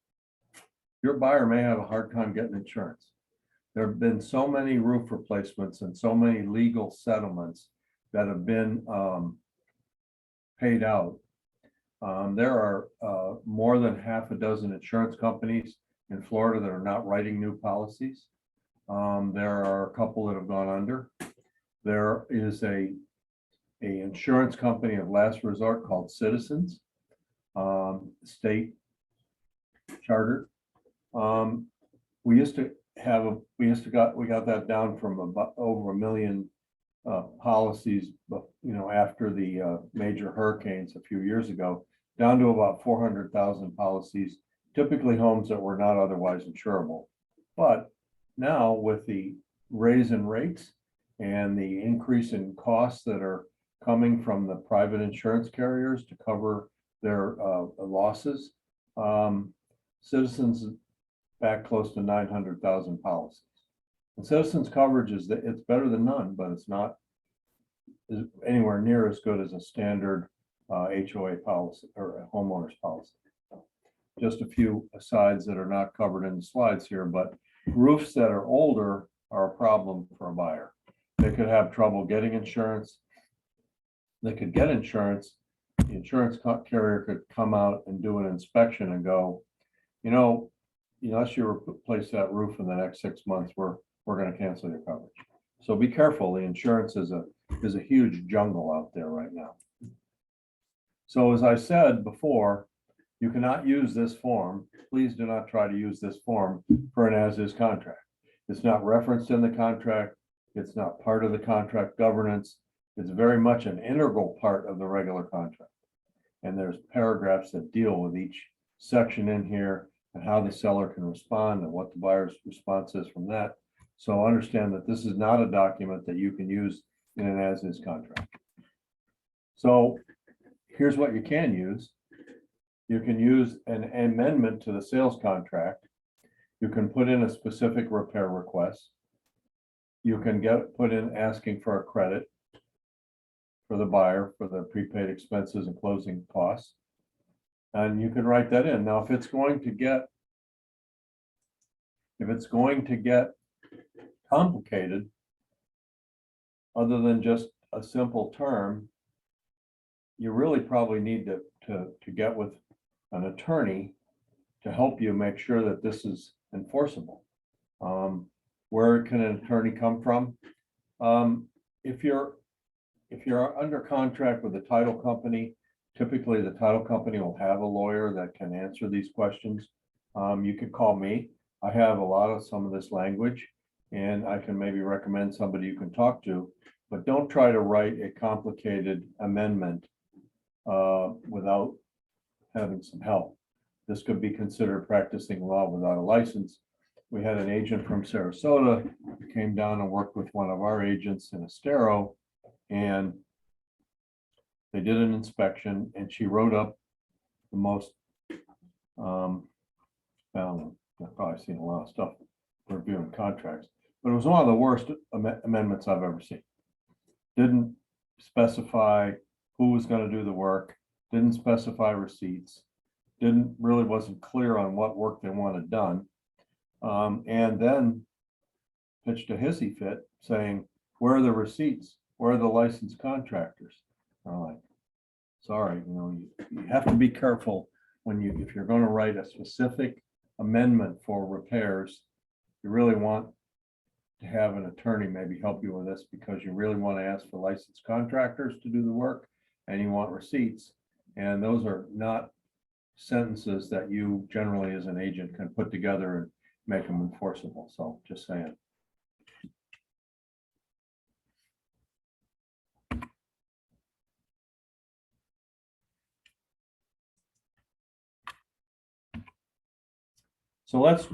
your buyer may have a hard time getting insurance. There have been so many roof replacements and so many legal settlements that have been paid out. There are more than half a dozen insurance companies in Florida that are not writing new policies. There are a couple that have gone under. There is a insurance company of last resort called Citizens, state chartered. We got that down from about over 1 million policies, but after the major hurricanes a few years ago, down to about 400,000 policies, typically homes that were not otherwise insurable. But now with the raise in rates and the increase in costs that are coming from the private insurance carriers to cover their losses, Citizens back close to 900,000 policies. And Citizens coverage is that it's better than none, but it's not anywhere near as good as a standard HOA policy or a homeowner's policy. Just a few asides that are not covered in the slides here, but roofs that are older are a problem for a buyer. They could have trouble getting insurance. They could get insurance. The insurance carrier could come out and do an inspection and go, unless you replace that roof in the next 6 months, we're going to cancel your coverage. So be careful. The insurance is a huge jungle out there right now. So as I said before, you cannot use this form. Please do not try to use this form for an as-is contract. It's not referenced in the contract. It's not part of the contract governance. It's very much an integral part of the regular contract. And there's paragraphs that deal with each section in here and how the seller can respond and what the buyer's response is from that. So understand that this is not a document that you can use in an as-is contract. So here's what you can use. You can use an amendment to the sales contract. You can put in a specific repair request. You can put in asking for a credit for the buyer for the prepaid expenses and closing costs. And you can write that in. Now, if it's going to get complicated, other than just a simple term, you really probably need to get with an attorney to help you make sure that this is enforceable. Where can an attorney come from? If you're under contract with a title company, typically the title company will have a lawyer that can answer these questions. You could call me. I have some of this language, and I can maybe recommend somebody you can talk to, but don't try to write a complicated amendment without having some help. This could be considered practicing law without a license. We had an agent from Sarasota who came down and worked with one of our agents in Estero, and they did an inspection, and she wrote up the most, I've probably seen a lot of stuff reviewing contracts, but it was one of the worst amendments I've ever seen. Didn't specify who was going to do the work, didn't specify receipts, wasn't clear on what work they wanted done. And then pitched a hissy fit saying, where are the receipts? Where are the licensed contractors? I'm like, sorry, you have to be careful if you're going to write a specific amendment for repairs, you really want to have an attorney maybe help you with this, because you really want to ask for licensed contractors to do the work and you want receipts. And those are not sentences that you generally as an agent can put together and make them enforceable. So just saying. So let's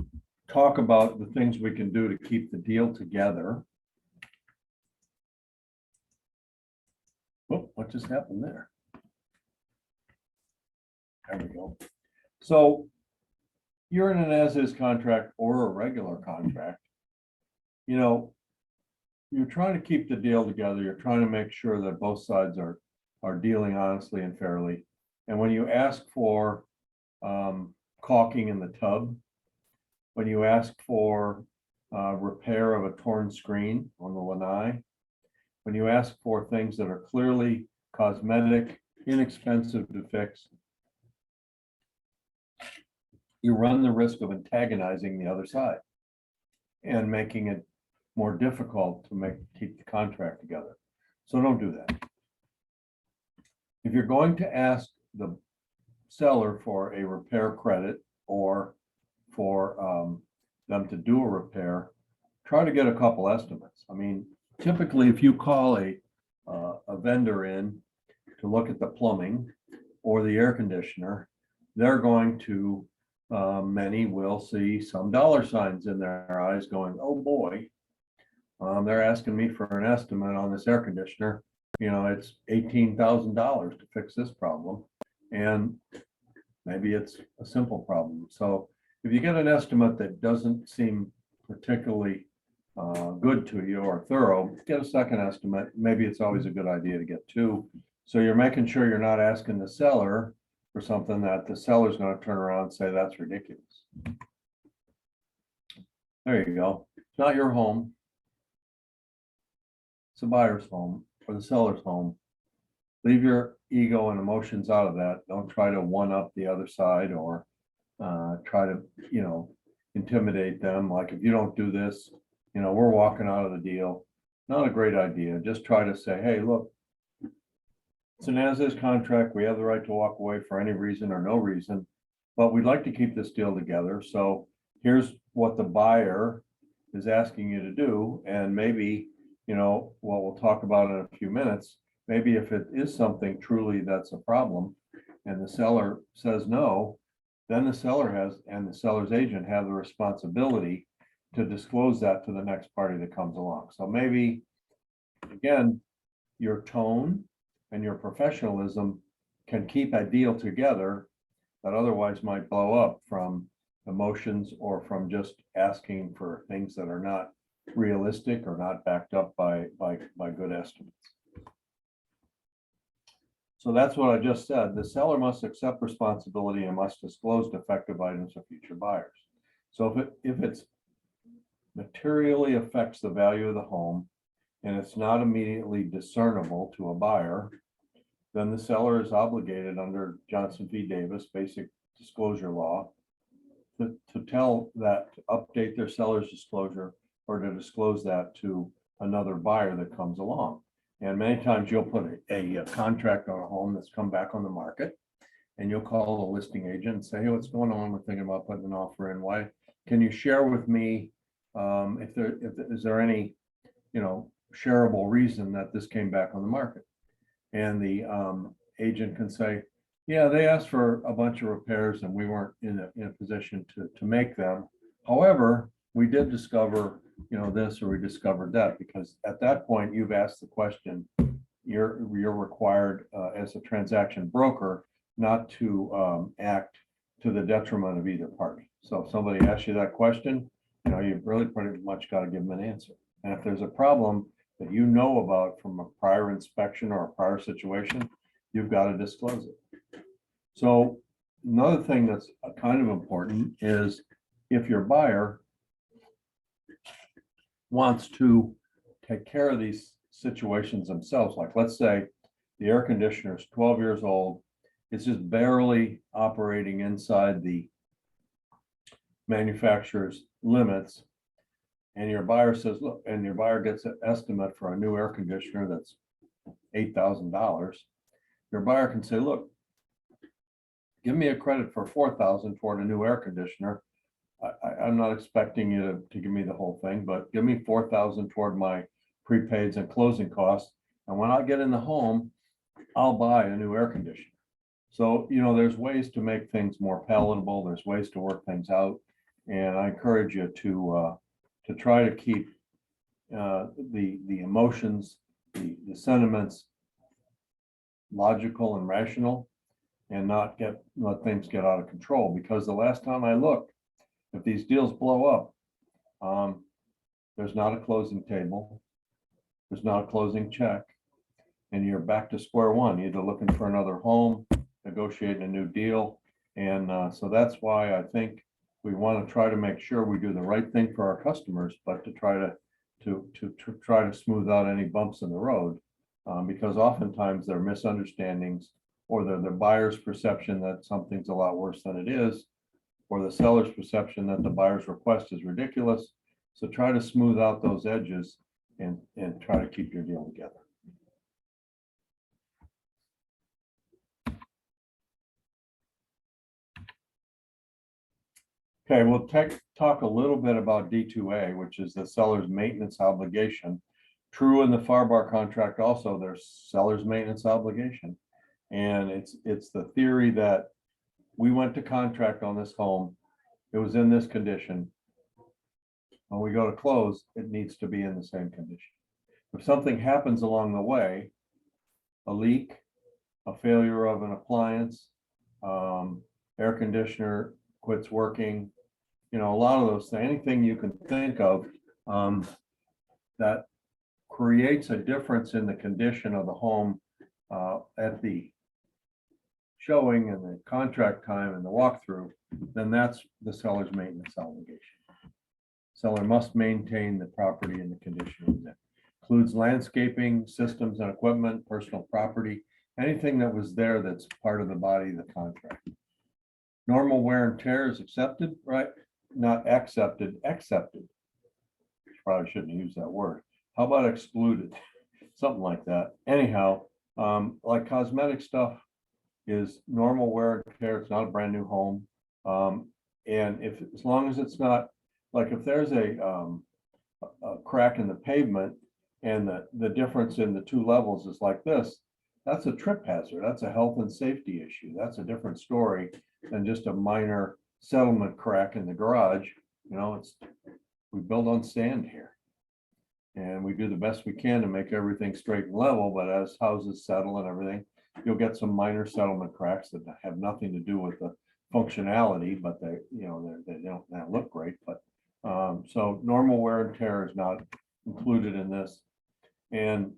talk about the things we can do to keep the deal together. Oh, what just happened there? There we go. So you're in an as-is contract or a regular contract. You're trying to keep the deal together. You're trying to make sure that both sides are dealing honestly and fairly. And when you ask for caulking in the tub, when you ask for repair of a torn screen on the lanai, when you ask for things that are clearly cosmetic, inexpensive to fix, you run the risk of antagonizing the other side and making it more difficult to keep the contract together. So don't do that. If you're going to ask the seller for a repair credit or for them to do a repair, try to get a couple estimates. I mean, typically if you call a vendor in to look at the plumbing or the air conditioner, they're going to, many will see some dollar signs in their eyes going, oh boy, they're asking me for an estimate on this air conditioner. It's $18,000 to fix this problem. And maybe it's a simple problem. So if you get an estimate that doesn't seem particularly good to you or thorough, get a second estimate. Maybe it's always a good idea to get two. So you're making sure you're not asking the seller for something that the seller's going to turn around and say, that's ridiculous. There you go. It's not your home. It's the buyer's home or the seller's home. Leave your ego and emotions out of that. Don't try to one up the other side or try to, intimidate them. Like, if you don't do this, we're walking out of the deal. Not a great idea. Just try to say, hey, look, it's an as-is contract. We have the right to walk away for any reason or no reason, but we'd like to keep this deal together. So here's what the buyer is asking you to do. And maybe, what we'll talk about in a few minutes, maybe if it is something truly that's a problem and the seller says no, then the seller has, and the seller's agent have the responsibility to disclose that to the next party that comes along. So maybe, again, your tone and your professionalism can keep a deal together that otherwise might blow up from emotions or from just asking for things that are not realistic or not backed up by good estimates. So that's what I just said. The seller must accept responsibility and must disclose defective items to future buyers. So if it's materially affects the value of the home and it's not immediately discernible to a buyer, then the seller is obligated under Johnson v. Davis basic disclosure law to tell that, to update their seller's disclosure or to disclose that to another buyer that comes along. And many times you'll put a contract on a home that's come back on the market, and you'll call the listing agent and say, hey, what's going on? We're thinking about putting an offer in. Why? Can you share with me is there any, shareable reason that this came back on the market? And the agent can say, yeah, they asked for a bunch of repairs and we weren't in a position to make them. However, we did discover, this, or we discovered that, because at that point you've asked the question. You're required as a transaction broker not to act to the detriment of either party. So if somebody asks you that question, you've really pretty much got to give them an answer. And if there's a problem that you know about from a prior inspection or a prior situation, you've got to disclose it. So another thing that's kind of important is if your buyer wants to take care of these situations themselves, like let's say the air conditioner is 12 years old, it's just barely operating inside the manufacturer's limits, and your buyer says, look, and your buyer gets an estimate for a new air conditioner that's $8,000, your buyer can say, look, give me a credit for $4,000 toward a new air conditioner. I'm not expecting you to give me the whole thing, but give me $4,000 toward my prepaids and closing costs. And when I get in the home, I'll buy a new air conditioner. So, there's ways to make things more palatable. There's ways to work things out. And I encourage you to try to keep the emotions, the sentiments logical and rational, and not let things get out of control. Because the last time I looked, if these deals blow up, there's not a closing table, there's not a closing check, and you're back to square one, either looking for another home, negotiating a new deal. And so that's why I think we want to try to make sure we do the right thing for our customers, but to try to smooth out any bumps in the road, because oftentimes there are misunderstandings, or the buyer's perception that something's a lot worse than it is, or the seller's perception that the buyer's request is ridiculous. So try to smooth out those edges and try to keep your deal together. Okay, we'll talk a little bit about D2A, which is the seller's maintenance obligation. True in the FAR contract also, there's seller's maintenance obligation. And it's the theory that we went to contract on this home, it was in this condition. When we go to close, it needs to be in the same condition. If something happens along the way, a leak, a failure of an appliance, air conditioner quits working, a lot of those things, anything you can think of that creates a difference in the condition of the home at the showing and the contract time and the walkthrough, then that's the seller's maintenance obligation. Seller must maintain the property in the condition that includes landscaping, systems and equipment, personal property, anything that was there that's part of the body of the contract. Normal wear and tear is accepted, right? Not accepted, accepted. Probably shouldn't use that word. How about excluded? Something like that. Anyhow, like cosmetic stuff is normal wear and tear. It's not a brand new home. And as long as it's not, like if there's a crack in the pavement and the difference in the two levels is like this, that's a trip hazard. That's a health and safety issue. That's a different story than just a minor settlement crack in the garage. You know, we build on sand here. And we do the best we can to make everything straight and level, but as houses settle and everything, you'll get some minor settlement cracks that have nothing to do with the functionality, but they don't look great, but so normal wear and tear is not included in this. And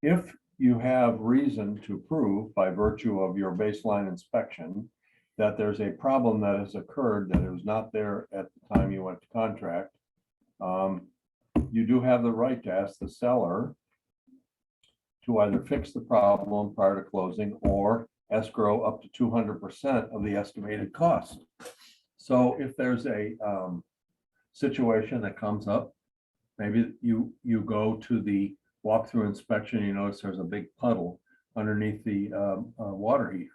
if you have reason to prove by virtue of your baseline inspection that there's a problem that has occurred that it was not there at the time you went to contract, you do have the right to ask the seller to either fix the problem prior to closing or escrow up to 200% of the estimated cost. So if there's a situation that comes up, maybe you go to the walkthrough inspection, you notice there's a big puddle underneath the water heater.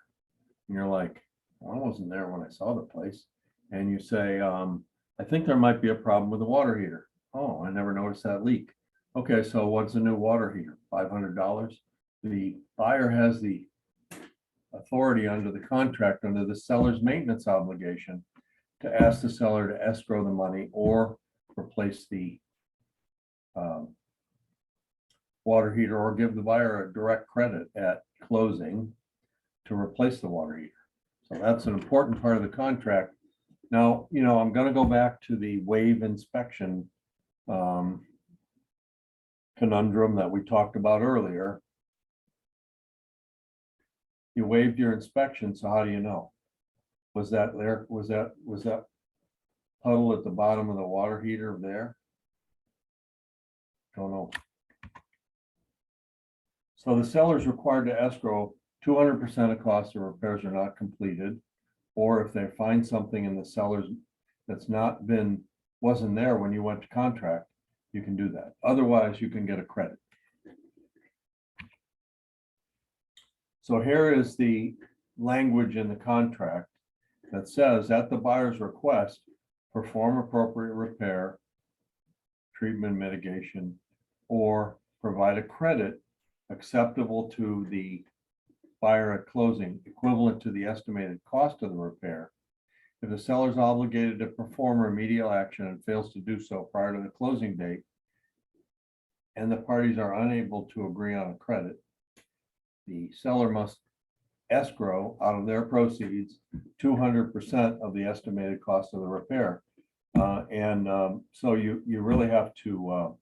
And you're like, well, I wasn't there when I saw the place. And you say, I think there might be a problem with the water heater. Oh, I never noticed that leak. Okay, so what's a new water heater? $500. The buyer has the authority under the contract, under the seller's maintenance obligation, to ask the seller to escrow the money or replace the water heater, or give the buyer a direct credit at closing to replace the water heater. So that's an important part of the contract. Now, you know, I'm going to go back to the waive inspection conundrum that we talked about earlier. You waived your inspection, so how do you know? Was that there? Was that puddle at the bottom of the water heater there? Don't know. So the seller is required to escrow 200% of costs of repairs are not completed, or if they find something in the seller's that's wasn't there when you went to contract, you can do that. Otherwise, you can get a credit. So here is the language in the contract that says, at the buyer's request, perform appropriate repair, treatment, mitigation, or provide a credit acceptable to the buyer at closing, equivalent to the estimated cost of the repair. If the seller is obligated to perform remedial action and fails to do so prior to the closing date, and the parties are unable to agree on a credit, the seller must escrow out of their proceeds 200% of the estimated cost of the repair. So you really have to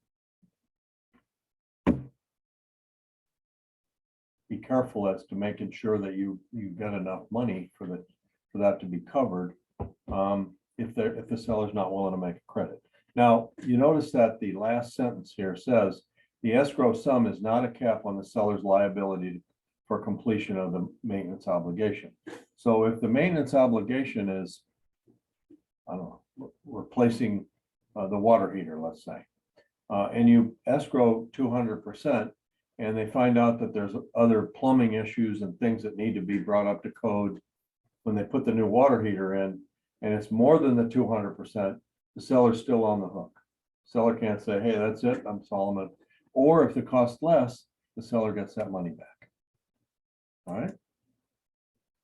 be careful as to making sure that you get enough money for that to be covered. If the seller's not willing to make a credit. Now, you notice that the last sentence here says the escrow sum is not a cap on the seller's liability for completion of the maintenance obligation. So if the maintenance obligation is, I don't know, replacing the water heater, let's say, and you escrow 200%, and they find out that there's other plumbing issues and things that need to be brought up to code when they put the new water heater in, and it's more than the 200%, the seller's still on the hook. Seller can't say, hey, that's it, I'm Solomon. Or if the cost less, the seller gets that money back. All right.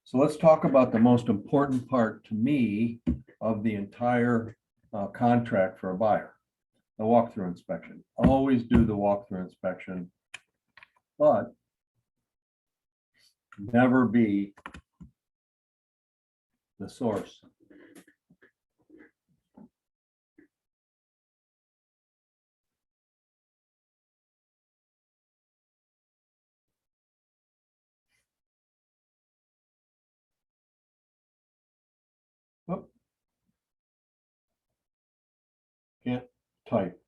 So let's talk about the most important part to me of the entire contract for a buyer, the walkthrough inspection. Always do the walkthrough inspection, but never be the source. Oh. Can't type.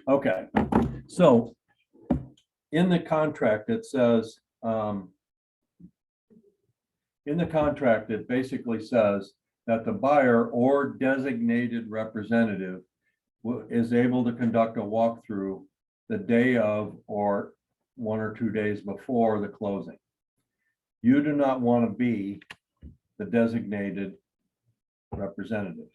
Okay, so in the contract, it says, in the contract, it basically says that the buyer or designated representative is able to conduct a walkthrough the day of or 1 or 2 days before the closing. You do not want to be the designated representative.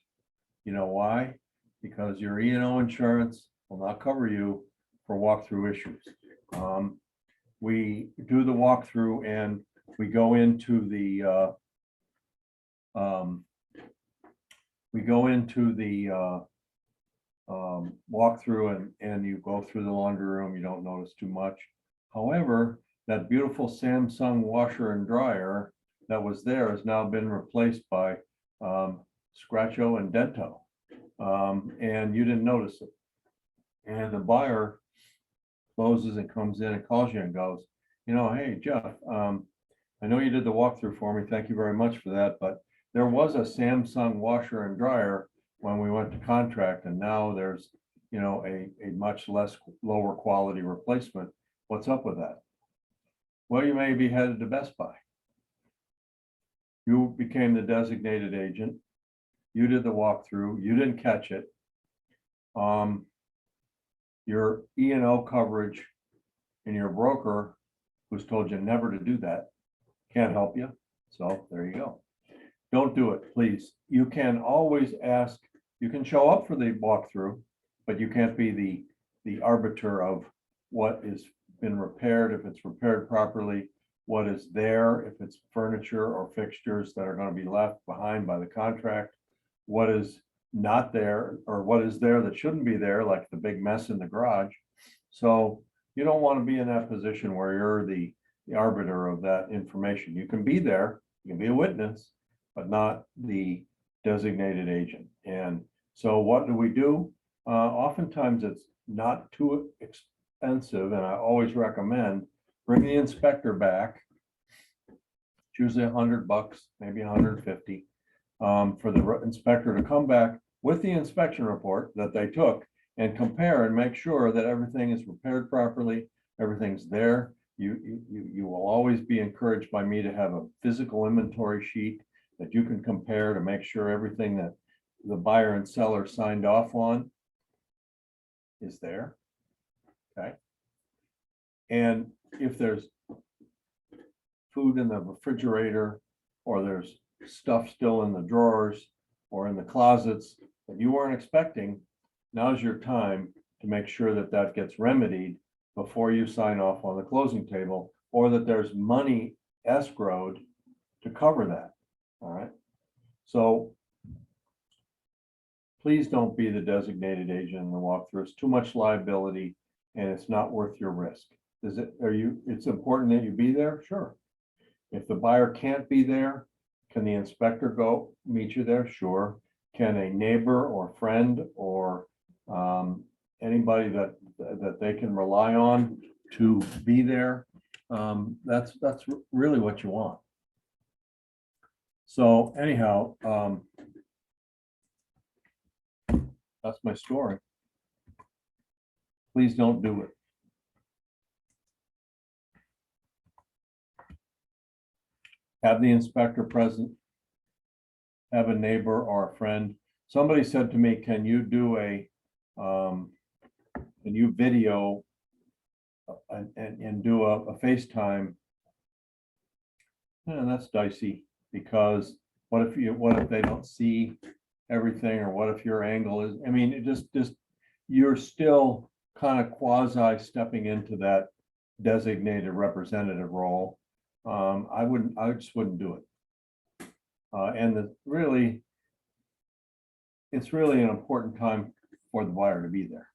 You know why? Because your E&O insurance will not cover you for walkthrough issues. We do the walkthrough and we go into the walkthrough and you go through the laundry room, you don't notice too much. However, that beautiful Samsung washer and dryer that was there has now been replaced by Scratcho and Dento. And you didn't notice it. And the buyer closes and comes in and calls you and goes, you know, hey, Jeff, I know you did the walkthrough for me. Thank you very much for that. But there was a Samsung washer and dryer when we went to contract, and now there's, you know, a much lower quality replacement. What's up with that? Well, you may be headed to Best Buy. You became the designated agent. You did the walkthrough. You didn't catch it. Your E&O coverage and your broker, who's told you never to do that, can't help you. So there you go. Don't do it, please. You can always ask, you can show up for the walkthrough, but you can't be the arbiter of what has been repaired, if it's repaired properly, what is there, if it's furniture or fixtures that are going to be left behind by the contract, what is not there, or what is there that shouldn't be there, like the big mess in the garage. So you don't want to be in that position where you're the arbiter of that information. You can be there, you can be a witness, but not the designated agent. And so what do? Oftentimes it's not too expensive, and I always recommend bring the inspector back. It's usually $100, maybe 150, for the inspector to come back with the inspection report that they took and compare and make sure that everything is repaired properly, everything's there. You will always be encouraged by me to have a physical inventory sheet that you can compare to make sure everything that the buyer and seller signed off on is there. Okay. And if there's food in the refrigerator, or there's stuff still in the drawers or in the closets that you weren't expecting, now's your time to make sure that that gets remedied before you sign off on the closing table, or that there's money escrowed to cover that. All right. So please don't be the designated agent in the walkthrough. It's too much liability and it's not worth your risk. It's important that you be there? Sure. If the buyer can't be there, can the inspector go meet you there? Sure. Can a neighbor or friend or anybody that they can rely on to be there? That's really what you want. So anyhow, that's my story. Please don't do it. Have the inspector present. Have a neighbor or a friend. Somebody said to me, can you do can you video and do a FaceTime? And that's dicey, because what if they don't see everything, or what if your angle is, I mean, it just you're still kind of quasi stepping into that designated representative role. I just wouldn't do it. And it's really an important time for the buyer to be there.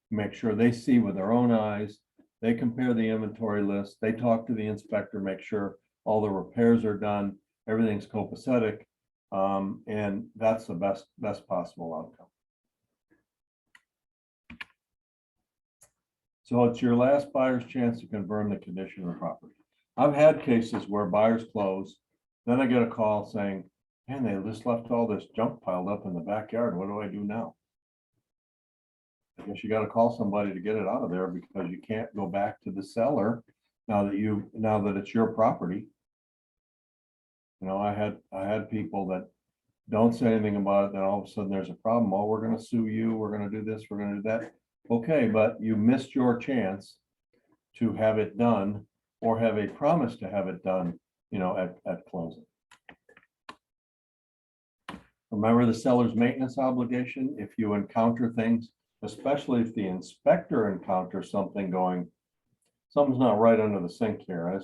Make sure they see with their own eyes, they compare the inventory list, they talk to the inspector, make sure all the repairs are done, everything's copacetic, and that's the best possible outcome. So it's your last buyer's chance to confirm the condition of the property. I've had cases where buyers close, then I get a call saying, man, they just left all this junk piled up in the backyard. What do I do now? I guess you got to call somebody to get it out of there, because you can't go back to the seller now that it's your property. You know, I had people that don't say anything about it, then all of a sudden there's a problem. Oh, we're going to sue you. We're going to do this. We're going to do that. Okay, but you missed your chance to have it done, or have a promise to have it done, you know, at closing. Remember the seller's maintenance obligation. If you encounter things especially if the inspector encounters something going, something's not right under the sink here,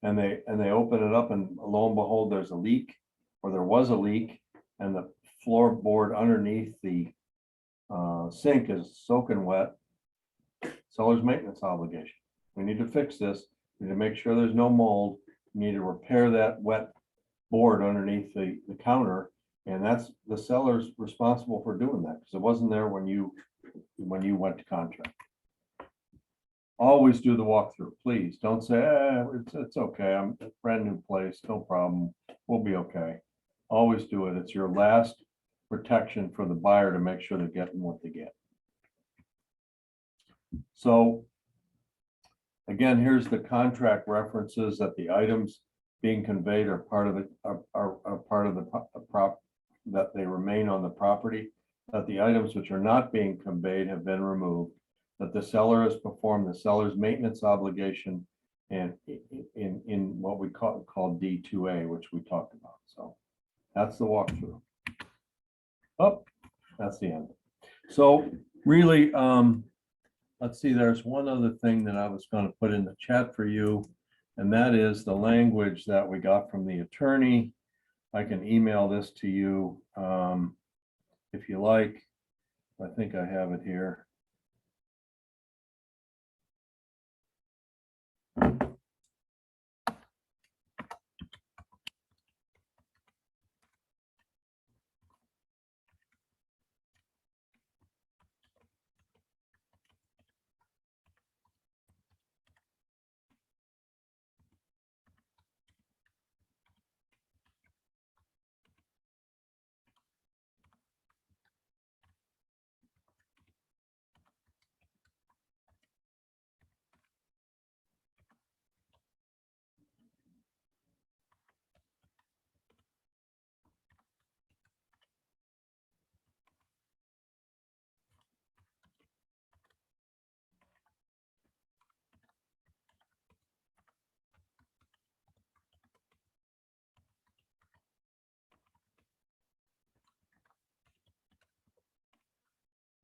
and they open it up and lo and behold, there's a leak, or there was a leak, and the floorboard underneath the sink is soaking wet. Seller's maintenance obligation. We need to fix this. We need to make sure there's no mold. We need to repair that wet board underneath the counter. And that's the seller's responsible for doing that because it wasn't there when you went to contract. Always do the walkthrough, please. Don't say, it's okay. I'm a brand new place, no problem. We'll be okay. Always do it. It's your last protection for the buyer to make sure they're getting what they get. So again, here's the contract references that the items being conveyed are part of that they remain on the property, that the items which are not being conveyed have been removed, that the seller has performed the seller's maintenance obligation and in what we call D2A, which we talked about. So that's the walkthrough. Oh, that's the end. So really, let's see, there's one other thing that I was going to put in the chat for you, and that is the language that we got from the attorney. I can email this to you if you like. I think I have it here.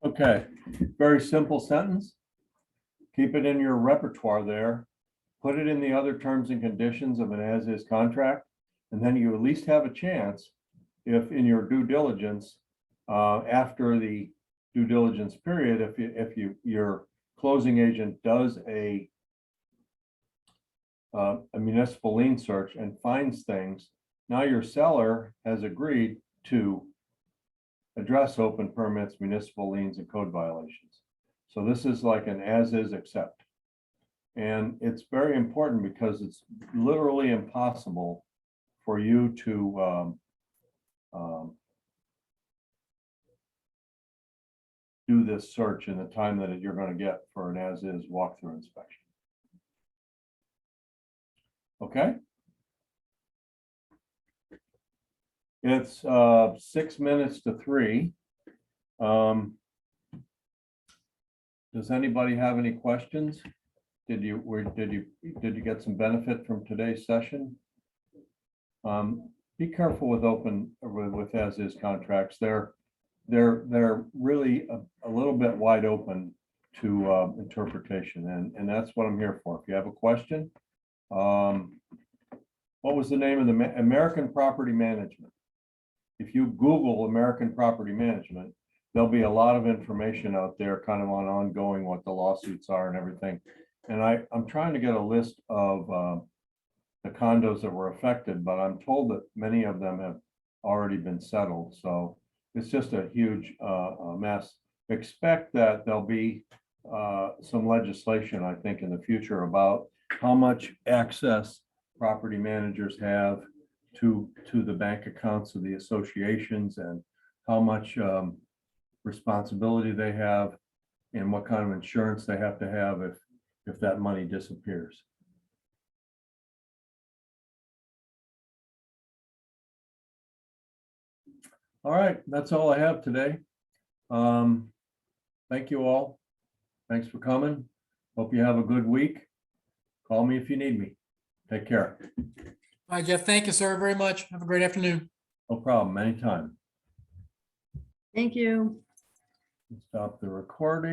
Okay, very simple sentence. Keep it in your repertoire there. Put it in the other terms and conditions of an as-is contract, and then you at least have a chance if in your due diligence, after the due diligence period, if your closing agent does a municipal lien search and finds things, now your seller has agreed to address open permits, municipal liens, and code violations. So this is like an as-is accept. And it's very important because it's literally impossible for you to do this search in the time that you're going to get for an as-is walkthrough inspection. Okay. It's 6 minutes to 3. Does anybody have any questions? Did you get some benefit from today's session? Be careful with as-is contracts. They're really a little bit wide open to interpretation, and that's what I'm here for. If you have a question, what was the name of the American Property Management? If you Google American Property Management, there'll be a lot of information out there kind of on ongoing what the lawsuits are and everything. And I'm trying to get a list of the condos that were affected, but I'm told that many of them have already been settled. So it's just a huge mess. Expect that there'll be some legislation, I think, in the future about how much access property managers have to the bank accounts of the associations and how much responsibility they have and what kind of insurance they have to have if that money disappears. All right, that's all I have today. Thank you all. Thanks for coming. Hope you have a good week. Call me if you need me. Take care. All right, Jeff. Thank you, sir, very much. Have a great afternoon. No problem, anytime. Thank you. Stop the recording.